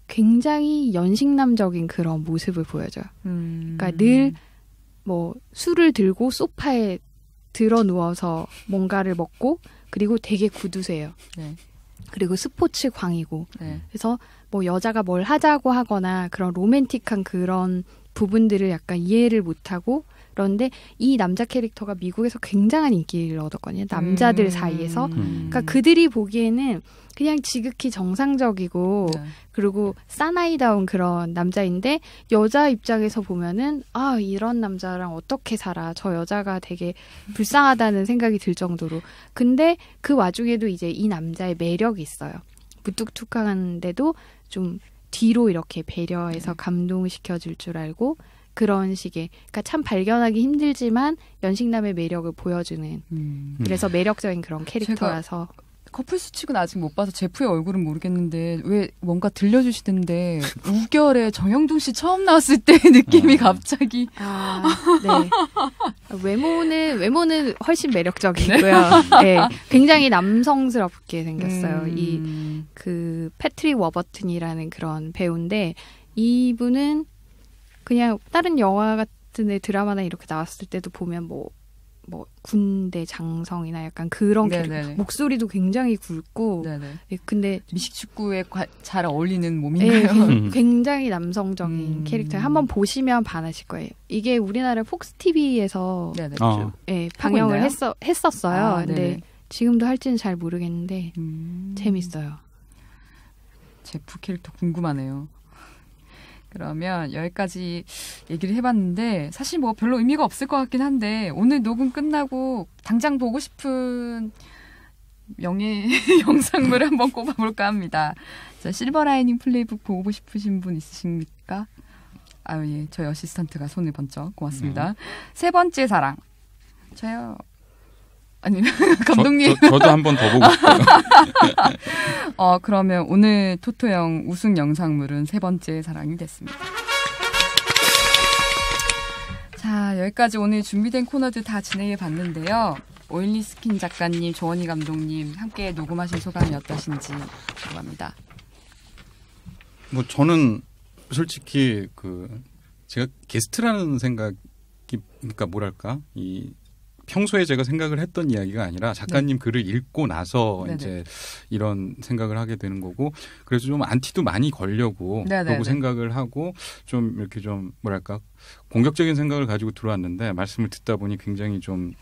굉장히 연식남적인 그런 모습을 보여줘요. 그러니까 늘 뭐 술을 들고 소파에 들어 누워서 뭔가를 먹고 그리고 되게 구두쇠요. 네. 그리고 스포츠 광이고 네. 그래서 뭐 여자가 뭘 하자고 하거나 그런 로맨틱한 그런 부분들을 약간 이해를 못하고 그런데 이 남자 캐릭터가 미국에서 굉장한 인기를 얻었거든요. 남자들 사이에서. 그러니까 그들이 보기에는 그냥 지극히 정상적이고 네. 그리고 사나이다운 그런 남자인데 여자 입장에서 보면은 아, 이런 남자랑 어떻게 살아. 저 여자가 되게 불쌍하다는 생각이 들 정도로. 근데 그 와중에도 이제 이 남자의 매력이 있어요. 무뚝뚝한데도 좀 뒤로 이렇게 배려해서 감동시켜줄 줄 알고 그런 식의 그러니까 참 발견하기 힘들지만 연식남의 매력을 보여주는 그래서 매력적인 그런 캐릭터라서 커플 수칙은 아직 못 봐서 제프의 얼굴은 모르겠는데 왜 뭔가 들려주시던데 우결에 정영돈 씨 처음 나왔을 때 느낌이 갑자기 네. 외모는 훨씬 매력적이고요. 네. 굉장히 남성스럽게 생겼어요. 이 그 패트릭 워버튼이라는 그런 배우인데 이분은 그냥 다른 영화 같은 데 드라마나 이렇게 나왔을 때도 보면 뭐 군대 장성이나 약간 그런 캐릭터. 목소리도 굉장히 굵고 네, 근데 미식축구에 잘 어울리는 몸인가요? 네, 굉장히 남성적인 캐릭터. 한번 보시면 반하실 거예요. 이게 우리나라 폭스 TV에서 네, 방영을 했었어요. 아, 근데 지금도 할지는 잘 모르겠는데 재밌어요. 제프 캐릭터 궁금하네요. 그러면 여기까지 얘기를 해봤는데 사실 뭐 별로 의미가 없을 것 같긴 한데 오늘 녹음 끝나고 당장 보고 싶은 명예 영상물을 한번 꼽아볼까 합니다. 자, 실버라이닝 플레이북 보고 싶으신 분 있으십니까? 아유, 예, 저희 어시스턴트가 손을 번쩍 고맙습니다. 세 번째 사랑. 저요. 아니, 감독님. 저도 한 번 더 보고 싶어요. 그러면 오늘 토토형 우승 영상물은 세 번째 사랑이 됐습니다. 자, 여기까지 오늘 준비된 코너들 다 진행해 봤는데요. 오일리 스킨 작가님, 조원희 감독님 함께 녹음하신 소감이 어떠신지 궁금합니다. 뭐 저는 솔직히 제가 게스트라는 생각이 그러니까 뭐랄까 평소에 제가 생각을 했던 이야기가 아니라 작가님 글을 읽고 나서 이제 이런 생각을 하게 되는 거고 그래서 좀 안티도 많이 걸려고 그러고 생각을 하고 좀 이렇게 좀 뭐랄까 공격적인 생각을 가지고 들어왔는데 말씀을 듣다 보니 굉장히 좀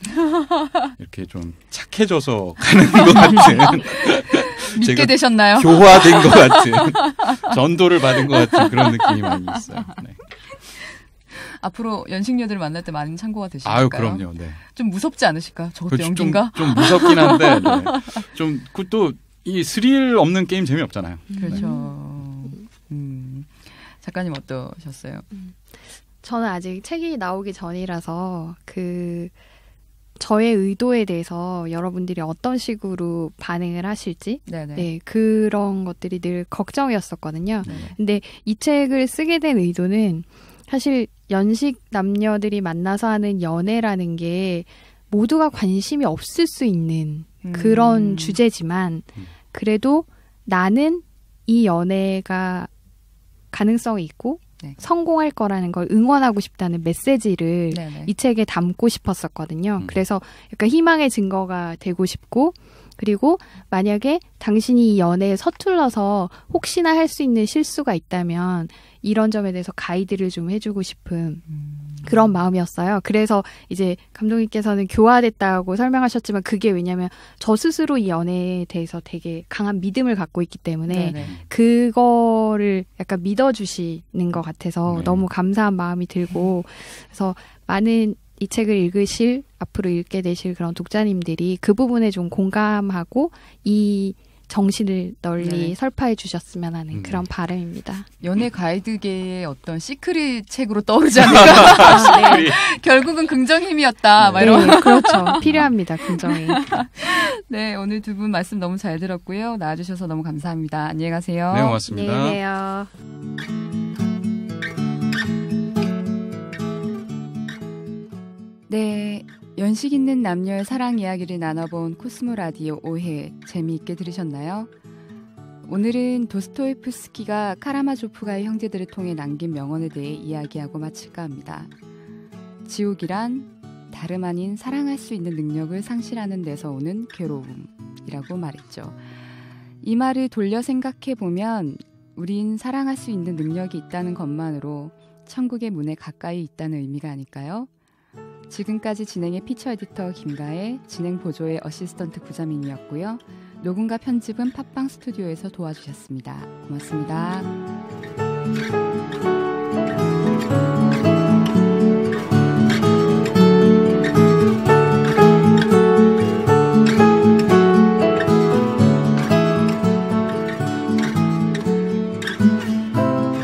이렇게 좀 착해져서 가는 것 같은 믿게 되셨나요? 교화된 것 같은 전도를 받은 것 같은 그런 느낌이 많이 있어요. 네. 앞으로 연식녀들을 만날 때 많은 참고가 되실까요? 아유, 그럼요. 네. 좀 무섭지 않으실까? 저것도 연기인가? 좀 무섭긴 한데 좀 또 이 스릴 없는 게임 재미없잖아요. 그렇죠. 작가님 어떠셨어요? 저는 아직 책이 나오기 전이라서 저의 의도에 대해서 여러분들이 어떤 식으로 반응을 하실지 네, 그런 것들이 늘 걱정이었었거든요. 근데 이 책을 쓰게 된 의도는 사실 연식 남녀들이 만나서 하는 연애라는 게 모두가 관심이 없을 수 있는 그런 주제지만 그래도 나는 이 연애가 가능성이 있고 네. 성공할 거라는 걸 응원하고 싶다는 메시지를 네네. 이 책에 담고 싶었었거든요. 그래서 약간 희망의 증거가 되고 싶고 그리고 만약에 당신이 이 연애에 서툴러서 혹시나 할 수 있는 실수가 있다면 이런 점에 대해서 가이드를 좀 해주고 싶은 그런 마음이었어요. 그래서 이제 감독님께서는 교화됐다고 설명하셨지만 그게 왜냐면 저 스스로 이 연애에 대해서 되게 강한 믿음을 갖고 있기 때문에 네네. 그거를 약간 믿어주시는 것 같아서 네. 너무 감사한 마음이 들고 그래서 많은 이 책을 읽으실 앞으로 읽게 되실 그런 독자님들이 그 부분에 좀 공감하고 이 정신을 널리 네. 설파해 주셨으면 하는 그런 바람입니다. 연애 가이드계의 어떤 시크릿 책으로 떠오르지 않을까. 네. 결국은 긍정 힘이었다. 네, 네 그렇죠. 필요합니다. 긍정이. 네, 오늘 두 분 말씀 너무 잘 들었고요. 나와주셔서 너무 감사합니다. 안녕히 가세요. 네, 고맙습니다. 안녕히 계세요. 네, 연식 있는 남녀의 사랑 이야기를 나눠본 코스모 라디오 5회 재미있게 들으셨나요? 오늘은 도스토옙스키가 카라마조프가의 형제들을 통해 남긴 명언에 대해 이야기하고 마칠까 합니다. 지옥이란 다름 아닌 사랑할 수 있는 능력을 상실하는 데서 오는 괴로움이라고 말했죠. 이 말을 돌려 생각해보면 우린 사랑할 수 있는 능력이 있다는 것만으로 천국의 문에 가까이 있다는 의미가 아닐까요? 지금까지 진행의 피처 에디터 김가혜, 진행 보조의 어시스턴트 구자민이었고요. 녹음과 편집은 팟빵 스튜디오에서 도와주셨습니다. 고맙습니다.